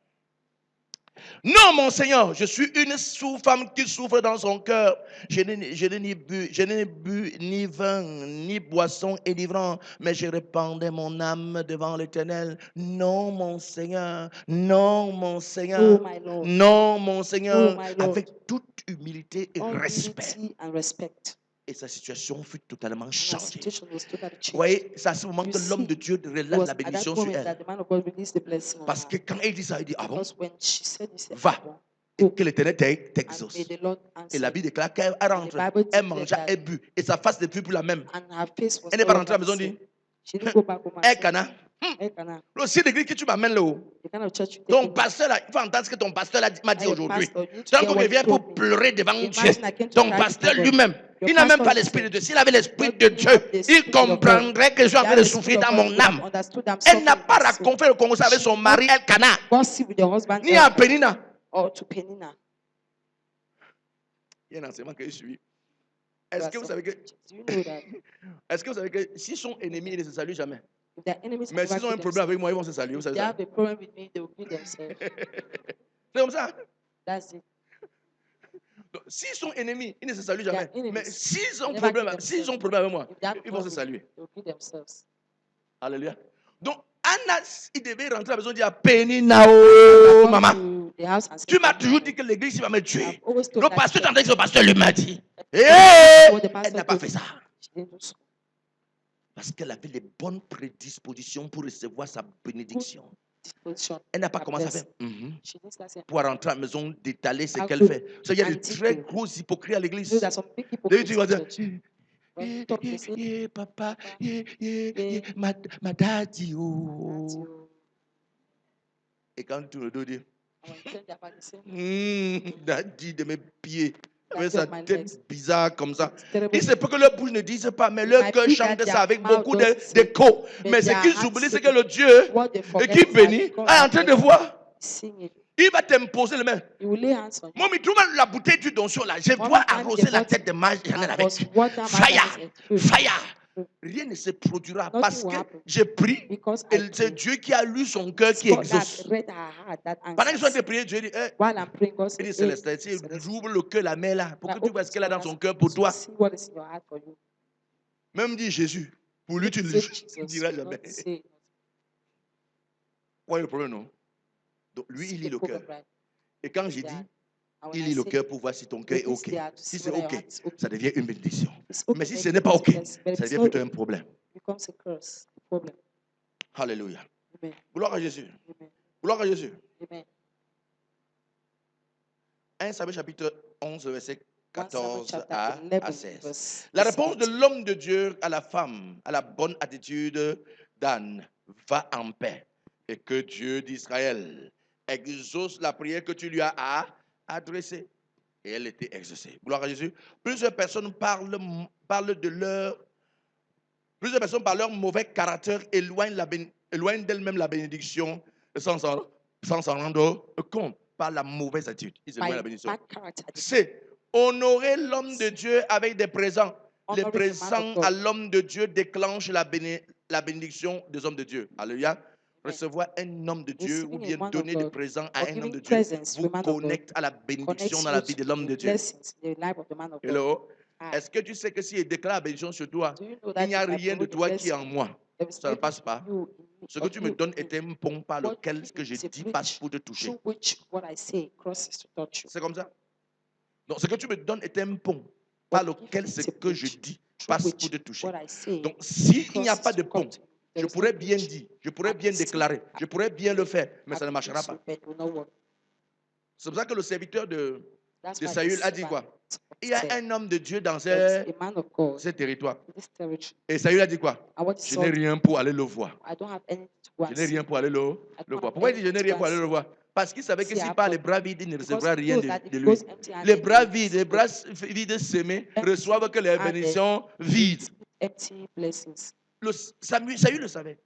Non, mon Seigneur, je suis une femme qui souffre dans son cœur. Je n'ai bu ni vin, ni boisson enivrant, mais je répandais mon âme devant l'Éternel. Non, mon Seigneur, non, mon Seigneur, non, mon Seigneur, avec toute humilité et respect. Et sa situation fut totalement changée. Vous voyez, c'est à ce moment que l'homme de Dieu relâche la bénédiction sur elle. Parce que quand elle dit ça, il dit, ah bon, va, et que l'Éternel t'exauce. Et la Bible déclare qu'elle rentre, elle mangea, elle bu, et sa face n'est plus la même. Elle n'est pas rentrée à la maison, dit, hey, Cana, le ciel d'église que tu m'amènes là-haut. Ton pasteur, il faut entendre ce que ton pasteur m'a dit aujourd'hui. Donc, on revient pour pleurer devant Dieu. Ton pasteur lui-même, il n'a même pas l'esprit de Dieu. S'il avait l'esprit de Dieu, il comprendrait que je suis en train de souffrir dans mon âme. Elle n'a pas raconté le Congo avec son mari, Elkana, ni à Pénina. Il y a un enseignement que je suis. Est-ce que vous savez que est-ce que vous savez que s'ils sont ennemis, ils ne se saluent jamais? Mais s'ils ont un problème avec moi, ils vont se saluer. Vous savez ça? C'est comme ça. S'ils sont ennemis, ils ne se saluent jamais. Mais s'ils ont problème avec moi, ils vont se saluer. Alléluia. Donc, Anna, il devait rentrer à la maison et dire Péninao, maman. Tu m'as toujours dit que l'église va me tuer. Le pasteur, tu entends que le pasteur lui m'a dit. Elle n'a pas fait ça. Parce qu'elle avait les bonnes prédispositions pour recevoir sa bénédiction. Elle n'a pas commencé à faire pour rentrer à la maison, d'étaler ce qu'elle fait. Il y a de très gros hypocrites à l'église. Tu vas dire papa, ma daddy. Et quand tu le dois dire daddy de mes pieds. Avec sa tête bizarre comme ça. Il se peut que leur bouche ne dise pas, mais leur cœur chante ça avec beaucoup d'écho. Mais ce qu'ils oublient, c'est que le Dieu qui bénit est en train de voir. Il va t'imposer le main. Moi, je trouve la bouteille du donjon là. Je dois arroser la tête de ma Janelle avec fire. Rien ne se produira parce que je prie et c'est Dieu qui a lu son cœur qui exauce. Pendant qu'ils sont en train de prier, Dieu dit il dit Célestin, j'ouvre le cœur, la main là, pour que tu vois ce qu'elle a dans son cœur pour toi. Même dit Jésus, pour lui tu ne le diras jamais. Quoi est le problème, non? Donc lui, il lit le cœur. Et quand j'ai dit, il lit le cœur pour voir si ton cœur est OK. Si c'est OK, ça devient une bénédiction. Mais si ce n'est pas OK, ça devient plutôt un problème. Alléluia. Gloire à Jésus. Gloire à Jésus. 1 Samuel chapitre 11, verset 14 à 16. La réponse de l'homme de Dieu à la femme, à la bonne attitude d'Anne, va en paix. Et que Dieu d'Israël exauce la prière que tu lui as adressée. Et elle était exaucée. Gloire à Jésus. Plusieurs personnes par leur mauvais caractère éloignent d'elles-mêmes la bénédiction sans s'en rendre compte. Par la mauvaise attitude. Ils éloignent la bénédiction. C'est honorer l'homme de Dieu avec des présents. Les présents à l'homme de Dieu déclenchent la bénédiction des hommes de Dieu. Alléluia. Recevoir un homme de Dieu ou bien donner des présents à un homme de Dieu vous connecte à la bénédiction dans la vie de l'homme de Dieu. Hello. Est-ce que tu sais que s'il déclare la bénédiction sur toi, il n'y a rien de toi qui est en moi? Ça ne passe pas. Ce que tu me donnes est un pont par lequel ce que je dis passe pour te toucher. C'est comme ça. Donc, ce que tu me donnes est un pont par lequel ce que je dis passe pour te toucher. Donc, s'il n'y a pas de pont, je pourrais bien dire, je pourrais bien déclarer, je pourrais bien le faire, mais ça ne marchera pas. C'est pour ça que le serviteur de Saül a dit quoi? Il y a un homme de Dieu dans ce territoire. Et Saül a dit quoi? Je n'ai rien pour aller le voir. Je n'ai rien pour aller le voir. Pourquoi il dit je n'ai rien pour aller le voir? Parce qu'il savait que s'il parle les bras vides, il ne recevra rien de lui. Les bras vides semés reçoivent que les bénédictions vides. Saül le savait.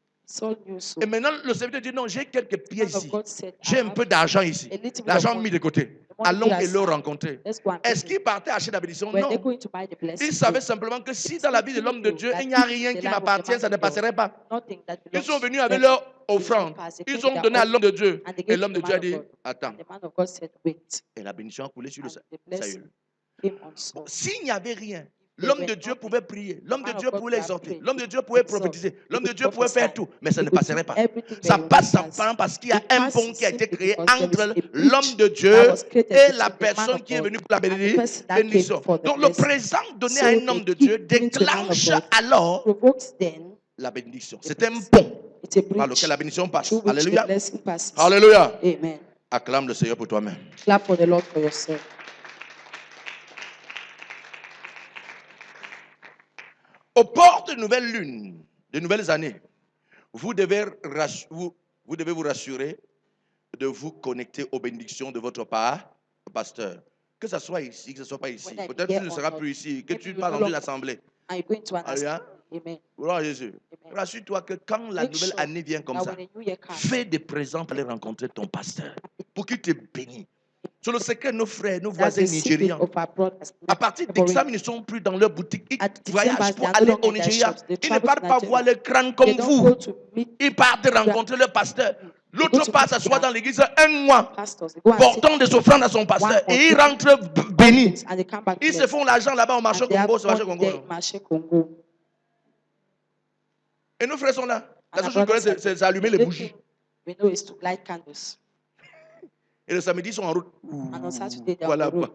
Et maintenant, le serviteur dit non, j'ai quelques pièces ici. J'ai un peu d'argent ici. L'argent mis de côté. Allons et le rencontrer. Est-ce qu'il partait acheter la bénédiction? Non. Il savait simplement que si dans la vie de l'homme de Dieu, il n'y a rien qui m'appartient, ça ne passerait pas. Ils sont venus avec leur offrande. Ils ont donné à l'homme de Dieu. Et l'homme de Dieu a dit, attends. Et la bénédiction a coulé sur le Saül. Bon, s'il n'y avait rien, l'homme de Dieu pouvait prier, l'homme de Dieu pouvait l'exhorter, l'homme de Dieu pouvait prophétiser, l'homme de Dieu pouvait faire tout, mais ça ne passerait pas. Ça passe simplement parce qu'il y a un pont qui a été créé entre l'homme de Dieu et la personne qui est venue pour la bénédiction. Donc le présent donné à un homme de Dieu déclenche alors la bénédiction. C'est un pont par lequel la bénédiction passe. Alléluia. Alléluia. Acclame le Seigneur pour toi-même. Clap for the Lord for yourself. Aux portes de nouvelles lunes, de nouvelles années, vous devez vous rassurer de vous connecter aux bénédictions de votre pasteur. Que ce soit ici, que ce ne soit pas ici. Peut-être que tu ne seras plus ici, que tu parles dans une assemblée. Alléluia. Gloire à Jésus. Rassure-toi que quand la nouvelle année vient comme ça, fais des présents pour aller rencontrer ton pasteur, pour qu'il te bénisse. C'est le secret de nos frères, nos voisins nigérians. À partir d'examen, ils ne sont plus dans leur boutique. Ils voyagent pour aller au Nigeria. Ils ne partent pas voir le crâne comme vous. Ils partent rencontrer le pasteur. L'autre part s'assoit dans l'église un mois, portant des offrandes à son pasteur. Et ils rentrent bénis. Ils se font l'argent là-bas au marché Congo. Et nos frères sont là. La seule chose qu'ils connaissent, c'est allumer les bougies. Et le samedi, ils sont en route. Voilà quoi.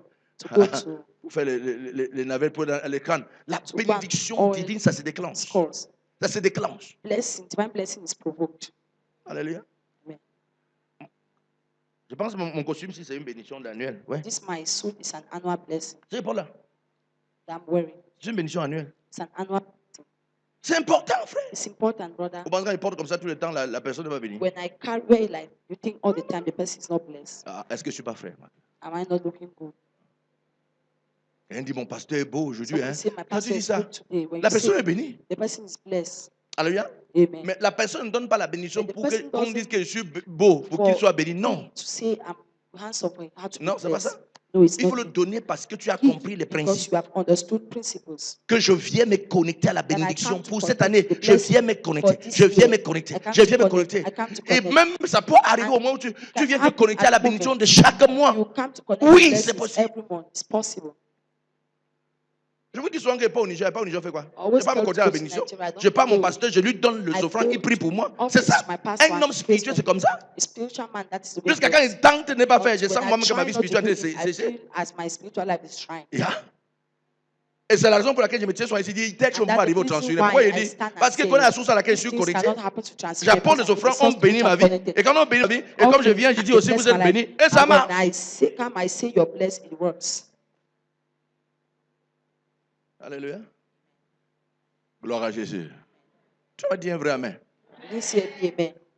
Pour faire les navettes pour les crânes. La bénédiction divine, ça se déclenche. Ça se déclenche. Divine blessing is provoked. Alléluia. Je pense que mon costume, si c'est une bénédiction annuelle. Ouais. This my suit is an annual blessing. C'est pas là. I'm wearing. C'est une bénédiction annuelle. It's an annual blessing. C'est important, frère. It's important, brother. Au quand il porte comme ça tout le temps, la personne ne va venir. When I carry like you think all the time, the person is not blessed. Ah, est-ce que je suis pas frère? Am I not looking good? Quelqu'un dit mon pasteur est beau aujourd'hui. Hein? Quand tu dis ça, la personne est bénie. The person is blessed. Alléluia. Amen. Mais la personne ne donne pas la bénédiction pour qu'on dise que je suis beau, pour qu'il soit béni. Non. Non, c'est pas ça. Il faut le donner parce que tu as compris les principes. Que je viens me connecter à la bénédiction pour cette année. Je viens me connecter. Je viens me connecter. Je viens me connecter. Et même ça peut arriver au moment où tu viens te connecter à la bénédiction de chaque mois. Oui, c'est possible. Je vous dis souvent que pas au Niger, on fait quoi? Je ne vais pas me connecter à la bénédiction. Je pars mon pasteur, je lui donne le offrande, il prie pour moi. C'est ça. Un homme spirituel, c'est comme ça. Jusqu'à quand il tente de ne pas faire, je sens moi-même que ma vie spirituelle est séchée. Et c'est la raison pour laquelle je me tiens sur ici. Il dit, tel que je vais arriver au transfert. Pourquoi il dit? Parce qu'il connaît la source à laquelle je suis connecté. J'apporte les offrandes, on bénit ma vie. Et quand on bénit ma vie, et comme je viens, je dis aussi, vous êtes bénis. Et ça marche. Alléluia. Gloire à Jésus. Tu vas dire un vrai amen.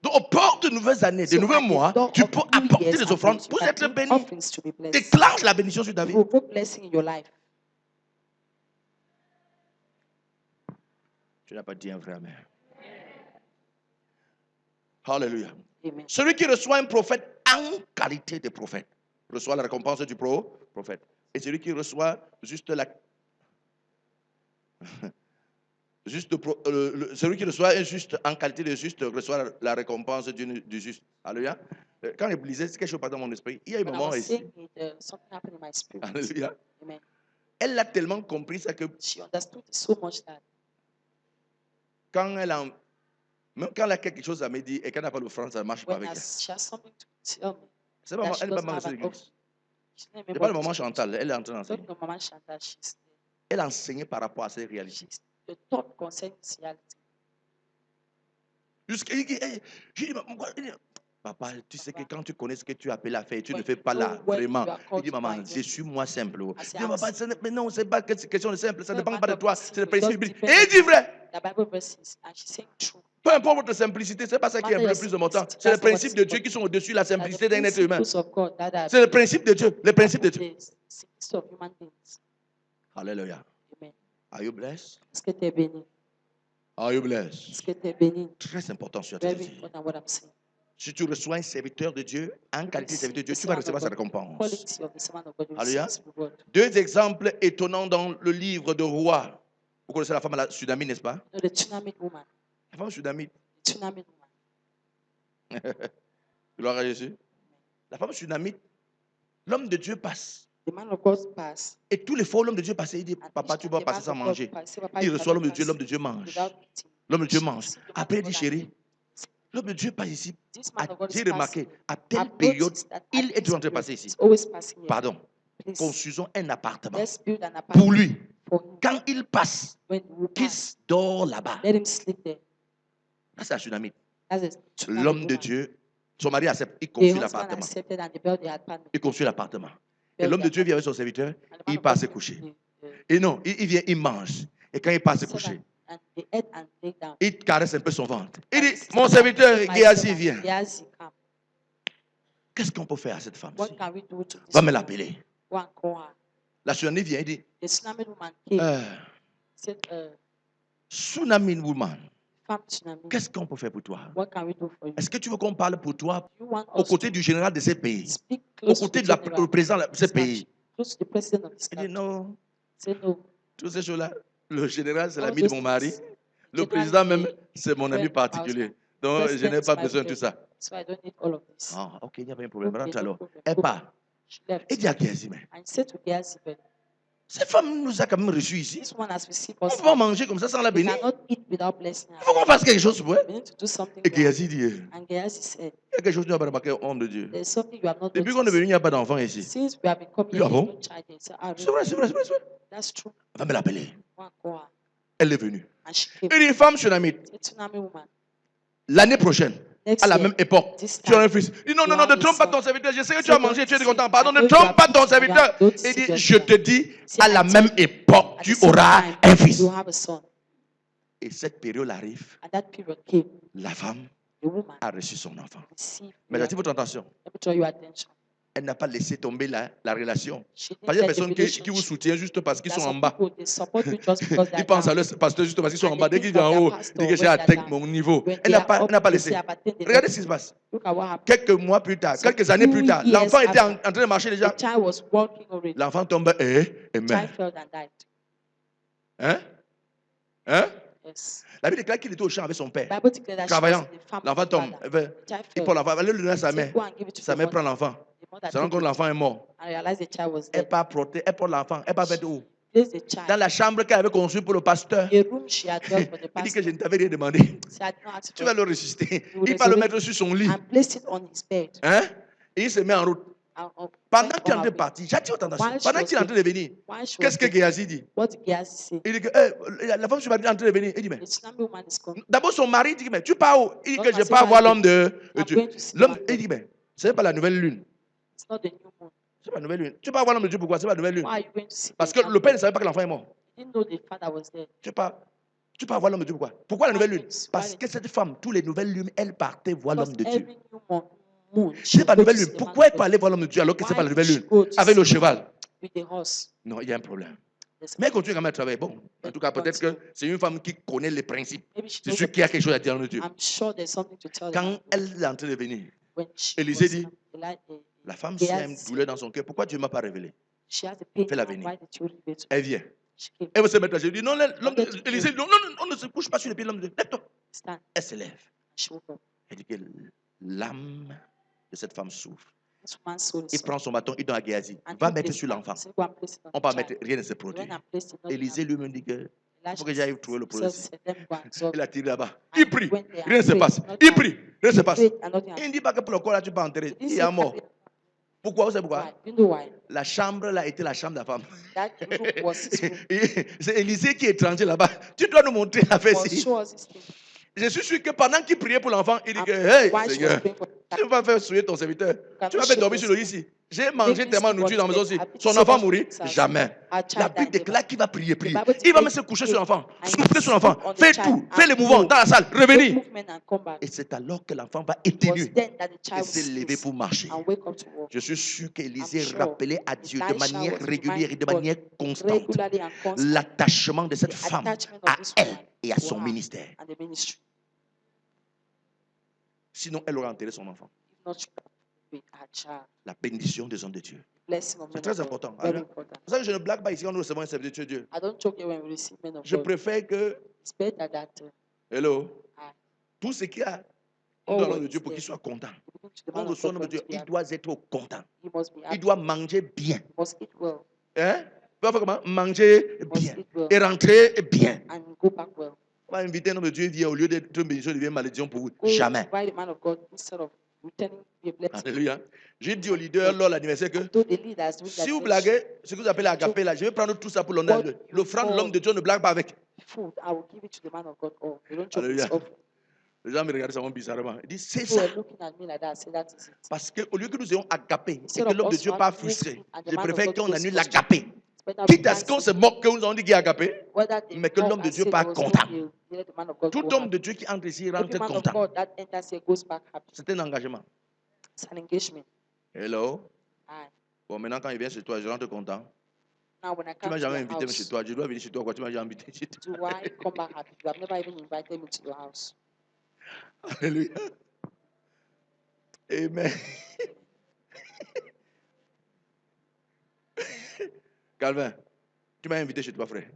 Donc, au port de nouvelles années, de nouveaux mois, tu peux apporter des offrandes pour être béni. Déclenche la bénédiction sur ta vie. Tu n'as pas dit un vrai amen. Alléluia. Celui qui reçoit un prophète en qualité de prophète reçoit la récompense du prophète. Et celui qui reçoit juste la celui qui reçoit un juste en qualité de juste reçoit la récompense du juste. Alléluia. Quand je lisais, c'est quelque chose dans mon esprit. Il y a un moment ici. Alléluia. Elle l'a tellement compris ça que quand elle a, même quand elle a quelque chose à me dire et qu'elle n'a pas l'offrande, ça ne marche pas avec elle. C'est pas, elle n'est pas mal de l'église. C'est pas le moment Chantal. Elle est en train d'enseigner. Elle a enseigné par rapport à ces réalités. Papa, tu sais que quand tu connais ce que tu appelles à faire, tu ne fais pas là, vraiment. Il dit, maman, je suis moi simple. Il dit, papa, mais non, ce n'est pas question de simple, ça ne dépend pas de toi, c'est le principe biblique. Et il dit vrai. Peu importe votre simplicité, ce n'est pas ça qui est le plus important. C'est le principe de Dieu qui sont au-dessus de la simplicité d'un être humain. C'est le principe de Dieu, le principe de Dieu. Alléluia. Are you blessed? Est-ce que tu es béni? Are you blessed? Est-ce que tu es béni? Très important sur ta vie. Si tu reçois un serviteur de Dieu, en qualité de serviteur de Dieu, tu vas recevoir sa récompense. Alléluia. Deux exemples étonnants dans le livre de Rois. Vous connaissez la femme la Sunamite, n'est-ce pas? La femme Sunamite. Gloire à Jésus. La femme Sunamite, l'homme de Dieu passe. Et tous les fois, l'homme de Dieu passait, il dit, papa, tu vas passer sans manger. Il reçoit l'homme de Dieu mange. L'homme de Dieu mange. Après, il dit, chérie, l'homme de Dieu passe ici. J'ai remarqué, à telle période, il est en train de passer ici. Pardon. Construisons un appartement pour lui. Quand il passe, qu'il dort là-bas. Ça, c'est un tsunami. L'homme de Dieu, son mari accepte, il construit l'appartement. Il construit l'appartement. Et l'homme de Dieu vient avec son serviteur, il passe se coucher. Et non, il vient, il mange. Et quand il passe se coucher, il caresse un peu son ventre. Il dit, mon serviteur Géasi vient. Qu'est-ce qu'on peut faire à cette femme-ci? Va me l'appeler. La tsunami vient, il dit, Tsunami woman. Qu'est-ce qu'on peut faire pour toi? What can we do for you? Est-ce que tu veux qu'on parle pour toi You want aux us côtés to du général de ces pays, speak aux close to côtés the du general président de of ces this country, pays? close to the president of this Il dit country. non, Say no. toutes ces choses-là, le général c'est All l'ami de those mon mari, things. le General président is même a c'est mon ami friend of my particulier. husband. Donc je President n'ai is pas my besoin de tout friend, ça. so I don't need all of this. Ah, ok, il n'y a pas un problème. Okay, Rentre no alors. problem. Elle Go. part. She left. Et dit à Géasi, mais And said to Gehazi, cette femme nous a quand même reçus ici. this one has received On us. ne peut pas manger comme ça sans la We bénir. cannot eat without blessing Il faut qu'on her. fasse quelque chose pour elle. We need to do something Et for her. Géasi dit, And Gehazi said, il y a quelque chose que tu n'as pas remarqué, homme de Dieu. there's something you have not Depuis qu'on est noticed. venu, il n'y a pas d'enfant ici. Since we have been coming Oui, ah here, there's bon? no child here. So, ah, C'est vrai, c'est vrai, c'est vrai, c'est vrai. that's true. On va me l'appeler. Go and call her. Elle est venue. And she came. Il dit, femme tsunamite, A tsunami woman. l'année prochaine, Next à la year, même époque, this tu as un time, fils. Il dit, non, you non, non, have ne a trompe pas son. ton serviteur. Je sais que tu So as mangé, don't tu es sin. content. Pardon, I ne know you trompe are pas ton busy and you serviteur. don't Il see dit, your je son. te dis, See, à I la tell même you, époque, at tu the same auras time, un fils. you have a son. Et cette période arrive, And that period came. la femme The woman a reçu son enfant. received. Mais j'attire votre attention. Let me draw your attention. Elle n'a pas laissé tomber la relation. She didn't Parce qu'il y a let des the personnes qui vous relationship. soutiennent juste parce qu'ils There sont are en some bas. people, they support you just because they Ils are pensent à down. leur pasteur juste parce qu'ils sont And en they bas. Dès think qu'ils sont of en their haut, pastor ils disent que when j'ai they are atteint down. mon niveau. When Elle they are n'a pas up, they say, laissé. I've attained the Regardez ce next qui se level. passe. Look at what happened. Quelques mois plus tard, So quelques années plus 2 tard, years l'enfant était after, en train de marcher déjà. the child was walking already. L'enfant tombe et The meurt. child fell and died. Hein? Hein? Yes. La Bible déclare qu'il était au champ avec son père, Bible declared that she was travaillant. in the farm L'enfant with her tombe. father. The child Il fell. prend l'enfant, elle le donne à sa Say, mère. go and give it to Sa the mère prend mother. l'enfant. The mother Ça rend took compte it l'enfant est mort. and realized the child was Elle dead. part protéger, elle prend l'enfant. Elle part faire où? Place the child Dans la chambre qu'elle avait construite pour le pasteur. in a room she had built for the Il dit que je pastor. ne t'avais rien demandé. Say, I did not ask Tu for vas it. le ressusciter. You will Il va le resurrect mettre sur son lit. and place it on his bed. Hein? Et il se met en route. Pendant qu'il est en train de partir, j'attire votre attention. Pendant qu'il est en train de venir, qu'est-ce que Géasi dit? What did Gehazi say? Il dit que la femme sur est en train de venir. Il dit, mais The tsunami woman is coming. d'abord son mari dit, mais tu pars où? Il dit que je Don't pars voir l'homme de I'm Dieu. going to see L'homme, my il God. dit, mais ce n'est pas la nouvelle lune. It's not the new moon. C'est pas la nouvelle lune. Tu pars voir l'homme de Dieu, pourquoi? C'est pas la nouvelle lune. Why are you going to see Parce the que le père ne child? savait pas que l'enfant est mort. He didn't know the father was dead. Tu pars voir l'homme de Dieu, pourquoi? Pourquoi la nouvelle lune? Why? Parce que cette femme, tous les nouvelles lunes, elle partait voir Because l'homme de Dieu. every new moon, Ce n'est pas la nouvelle goes to lune. the Pourquoi elle man peut aller voir l'homme de Dieu alors que ce n'est pas la Why nouvelle did lune? she go to Avec le see cheval. with the horse? Non, il y a un problème. There's a Mais elle continue quand même à travailler. Bon, en tout cas, peut-être que c'est une femme qui connaît les principes. Maybe she C'est knows sûr the qu'il y a quelque chose à dire dans le Dieu. I'm sure there's something to tell Quand them. elle est en train de venir, When she Élisée was, dit, la femme Gehazi sait une douleur dans son cœur. Pourquoi Dieu ne m'a pas révélé? she has a pain. Fais-la And venir. why did you leave it? Elle vient. She came. Elle veut se mettre là. Je dis, non, Élisée, non, on ne se couche pas sur les pieds de l'homme de Dieu. Lève-toi. Stand. Elle se lève. She woke up. Elle dit que l'âme de cette femme souffre. This woman's soul is Il prend son bâton, il donne à Géasi. And Va he mettre placed sur it- l'enfant. say, go and place it on On the va child. mettre, rien ne se produit. When I placed it, nothing Élisée happened. lui-même dit que Elijah faut que j'aille trouver le himself projet. said, "Let me go and solve Il a it." tiré là-bas. And Il prie. when they Rien ne se prayed, passe. nothing Il happened. prie. Rien ne se passe. Prayed and nothing Il happened. ne dit pas que pour le corps là, tu peux enterrer. He Il est said, mort. Pourquoi? Vous savez pourquoi? why? You know why? La chambre là était la chambre de la femme. That room was his room. C'est Élisée qui est étranger là-bas. Tu dois nous montrer l'affaire Was ici. show us his thing. Je suis sûr que pendant qu'il priait pour l'enfant, il dit And que, hey, why she was Seigneur, praying for the tu vas faire souiller ton serviteur. Tu vas faire dormir sur le lit ici. J'ai mangé tellement de nourriture dans la maison aussi. Son enfant mourit? Jamais. La Bible déclare qu'il va prier. Il va même se coucher sur l'enfant, souffler sur l'enfant, faire tout, faire les mouvements dans la salle, revenir. movement and come back. Et c'est alors que l'enfant va It was éteindre then that the et child s'est levé was pour marcher. and wake up to walk. Je suis sûr qu'Élisée I'm sure rappelait à Dieu de Elisha manière was régulière et de reminding manière God constante regularly and constantly l'attachement de cette the femme attachment à of this elle woman et à to son her ministère. and the ministry. Sinon, elle aurait enterré son enfant. If not, she would with her child. La bénédiction des hommes de Dieu. Blessing of C'est men très of God. important. Very Alors, important. c'est pour ça que je ne blague pas ici quand nous recevons un serviteur de Dieu. I don't joke here when we receive men of Je God. préfère que, It's better that hello, I tout ce qu'il y a Oh, dans l'homme de it's Dieu pour qu'il there. soit content. Give to the Quand man on of reçoit God l'homme de for Dieu, him to be il happy. doit être content. He must be Il happy. doit manger bien. He must eat well Hein? Il doit faire comment? Manger He must bien. eat well Et rentrer bien. and go back well. On va inviter un homme de Dieu, il vient au lieu d'être une bénédiction, il devient une malédiction pour vous. Go Jamais. invite the man of God instead of returning be a blessing. Alléluia. J'ai dit au leader lors de l'anniversaire que Though the leaders do si vous that blaguez, ce que vous appelez agapé là, je vais prendre tout ça pour l'honneur. L'offrande de l'homme de Dieu, ne blague pas avec. food, I will give it to the man of God. Oh, they don't joke Alléluia. this offering. Les gens me regardent ça bizarrement. Ils disent c'est People ça. were looking at me like that. I said, that is it. Parce qu'au lieu que nous ayons agapé et Instead que of l'homme de us Dieu having pas food frustré, and the je man of préfère God qu'on goes annule frustrated. l'agapé. It's better we Quitte à ce cancel qu'on se moque que nous avons dit agapé, whether they mais que mock l'homme de and Dieu say part there was no content. heal, let the man of God Tout go homme happy. de Dieu qui entre ici rentre Every man of content. God that enters here goes back happy. C'est un engagement. It's an engagement. Hello. Aye. Bon, maintenant quand il vient chez toi, je rentre content. Now, when I Tu come m'as to jamais your invité chez house, toi. Je dois venir chez toi. Quoi? Tu m'as jamais invité chez toi. do I come back happy? You have never even invited me to your house. Alléluia. Amen. Calvin, tu m'as invité chez toi, frère.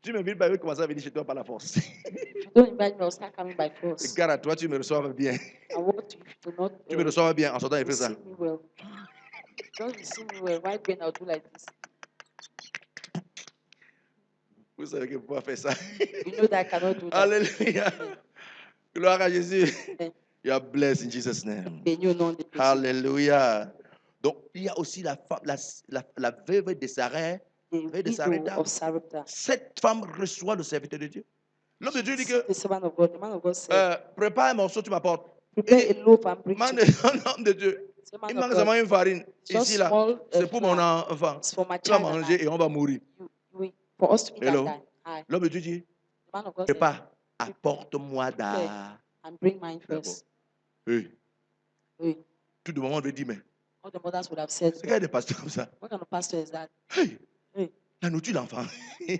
Tu m'invites pas, je vais commencer à venir chez toi par la force. If you don't invite me, I'll start coming by force. Gare à toi, tu me reçois bien. I want you to not Tu me reçois bien en sortant et fais ça. receive me well. Don't receive me well. Right when I'll do like this. Vous savez que vous pouvez faire ça. You know that I cannot do that. Alléluia. Gloire à Jésus. Amen. You are blessed in Jesus' name. And you know the person. Alléluia. Donc, il y a aussi la veuve de Sarepta. The widow of Sarepta. Cette femme reçoit le serviteur de Dieu. L'homme de Dieu dit que The servant of God, the man of God said, prépare un morceau, tu m'apportes. prepare a loaf and bring Man, to me. homme de Dieu. Say, man Il of manque God, seulement une farine. just Ici, là. small, C'est pour mon flour. enfant. It's for my Tu vas child and manger I. et on va mourir. For us to eat Hello? and die. Aye. L'homme de Dieu dit, The man of God said, prépare, apporte-moi d'art. and bring mine first. Oui. Oui. Tout le monde veut dire, mais All the mothers would have said, c'est qu'il y a des pasteurs comme ça. what kind of pastor is that? Hey, Hey, la nourriture de l'enfant. the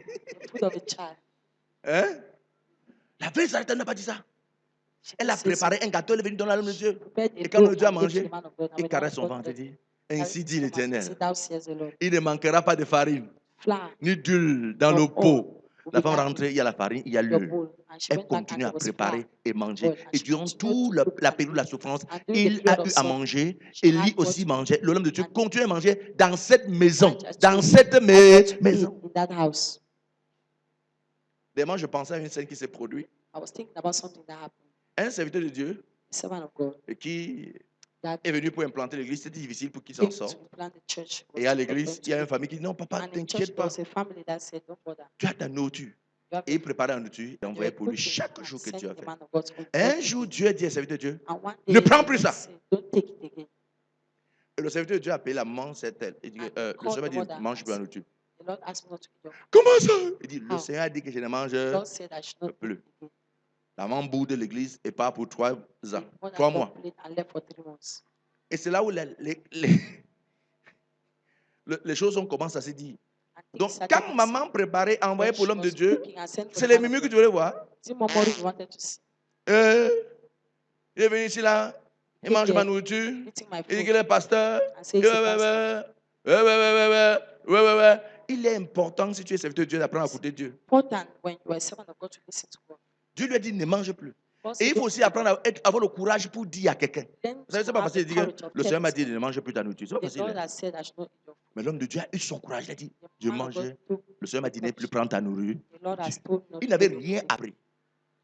food of a child. Hein? La veuve Sarepta n'a pas dit ça. Elle a She says, préparé un gâteau, elle est venue dans l'homme de Dieu. prepared a Et quand le loaf Dieu a and gave to mangé, the man of God. And il when the man caresse of son God ventre et said, dit, ainsi dit "Carry l'Éternel, sit thou says the Lord. il ne manquera pas de farine, Flour ni d'huile dans le of pot. oil will La be femme added rentrée, il y a la farine, il y a to your l'huile. bowl." And she Elle went back and continue there à was préparer flour et and manger. oil. And Et she durant continued toute to cook la and période de la eat. souffrance, And during the il period a of eu à suffering, manger. she Et lui had what aussi to mangeait. L'homme de Dieu and continue à manger dans cette maison. eat. Dans cette Had what to maison. eat in that house. Demain, je pensais à une scène qui s'est produite. I was thinking about something that happened. Un serviteur de Dieu The servant of God qui that est venu pour implanter l'église, c'était difficile pour qu'il s'en came sorte. to plant the church. Et à l'église, il y a une famille qui dit non, papa, And in church, t'inquiète there pas, was a family that said, "Don't bother." tu as ta nourriture. You have Et il préparait la nourriture et and they envoyait were pour lui cooking chaque and jour que Dieu sending a the fait. man of God home Un every jour, day. Dieu a dit à serviteur de Dieu, And one ne day, prends the plus Lord ça. said, "Don't take it again." Et le serviteur de Dieu a appelé la maman, c'est elle. Il dit, And le called Seigneur the dit, mother mange and plus la said, nourriture. "The Lord asked me not to eat your food." Comment ça? Il dit, le How? Seigneur a dit que je ne mange The Lord said I should not eat plus. it again. La maman boude de l'église et part pour 3 ans, The mother 3 mois. complained and left for 3 months. Et c'est là où les choses commencent à se dire. And things Donc, started quand to maman préparait, envoyait when pour she l'homme de was Dieu, cooking and sent for c'est the les man of mimiques que God. tu voulais voir. Is it Momori you wanted to see? Il est venu ici là, il mange ma nourriture, Eating my il dit food qu'il est pasteur. and say it's a pastor. Il est important si tu es serviteur de Dieu d'apprendre à écouter Dieu. Important when you are a servant of God to listen to God. Dieu lui a dit ne mange plus. God Et said, il faut "Don't aussi eat apprendre à avoir le courage pour dire à quelqu'un. Then Vous savez, to c'est pas have facile the de dire courage of le Seigneur m'a telling dit ne mange plus ta nourriture. C'est pas the facile. Lord Hein? has said I should not eat your food. Mais l'homme de Dieu a eu son courage. Il a dit The je man of God mangeais. took Le Seigneur m'a dit the ne plus prendre ta nourriture. The Lord has told me not Il to n'avait eat rien your food. appris.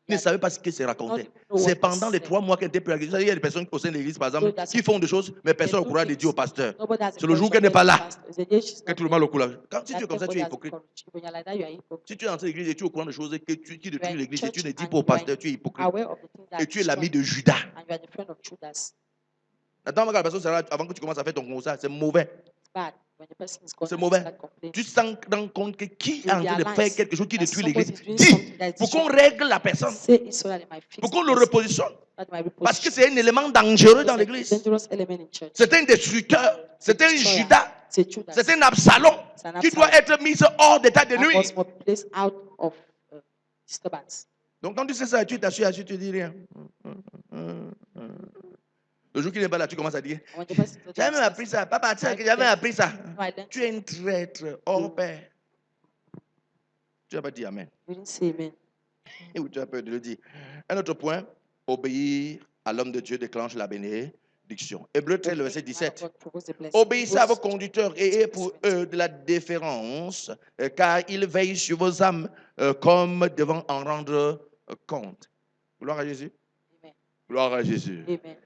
Il ne savait pas ce qu'il se racontait. Not know C'est what pendant was les said. 3 mois qu'elle était plus à l'église. Il y a des personnes au sein de l'église, par exemple, So that's qui font des choses, mais personne n'a do le courage de things. dire au pasteur. Nobody has C'est le jour courage qu'elle of n'est pas telling là the pastor. It's the day she's que not tout le there. monde a le courage. Quand, si tu That es comme ça, tu everybody es has the hypocrite. courage. When you're like that, you are hypocrite. Si tu es dans cette église et tu es au courant des choses qui You détruisent are in l'église et tu church ne dis and pas au you are pasteur, tu es hypocrite. aware of the things that Et tu es l'ami destroy de Judas. and you are the friend of Judas. Attends, la personne sera avant que tu commences à faire ton constat, c'est mauvais. It's bad when the person is gone C'est and mauvais. start complaining. Tu te rends compte que qui est You en train de realize faire quelque chose qui that détruit somebody l'église, is doing dis something that is pour qu'on destructive. règle la personne, Say it so that it might fix pour qu'on the le person, repositionne. that it might Parce que reposition. c'est un élément dangereux dans It's a l'église. dangerous element in church. C'est un destructeur, c'est un Destroyer. Judas, C'est Judas. c'est un Absalom C'est un qui doit Absalom. être mis hors d'état de That nuit. must be placed out of disturbance. Donc quand tu sais ça, tu t'assures, tu te dis rien. Le jour qu'il n'est pas là, tu commences à dire When the person is j'avais même not appris ça. Papa, tu sais que j'avais appris ça. Tu es un traître hors pair. Tu n'as pas dit Amen. You didn't say amen. Et tu as peur de le dire. Un autre point, obéir à l'homme de Dieu déclenche la bénédiction. Hébreu 13, le verset 17. Obéissez à vos conducteurs et ayez pour eux de la déférence, car ils veillent sur vos âmes comme devant en rendre compte. Gloire à Jésus. Amen. Gloire à Jésus. Amen.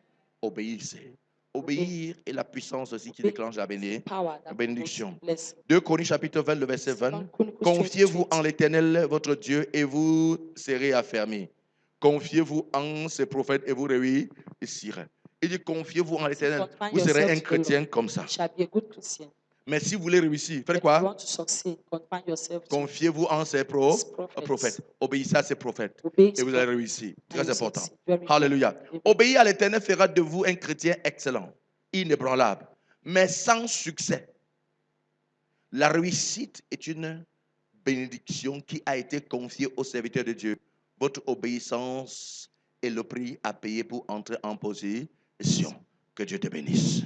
Obéissez. Obéir est la puissance aussi qui déclenche la bénédiction. 2 Corinthiens chapitre 20, le verset 20. Confiez-vous en l'Éternel, votre Dieu, et vous serez affermis. Confiez-vous en ses prophètes et vous réussirez. Il dit, confiez-vous en l'Éternel. Vous serez un chrétien comme ça. Mais si vous voulez réussir, faites quoi? Confiez-vous en ces prophètes. Obéissez à ces prophètes. Et vous allez réussir. Très important. Alléluia. Obéir à l'Éternel fera de vous un chrétien excellent, inébranlable, mais sans succès. La réussite est une bénédiction qui a été confiée aux serviteurs de Dieu. Votre obéissance est le prix à payer pour entrer en position. Que Dieu te bénisse.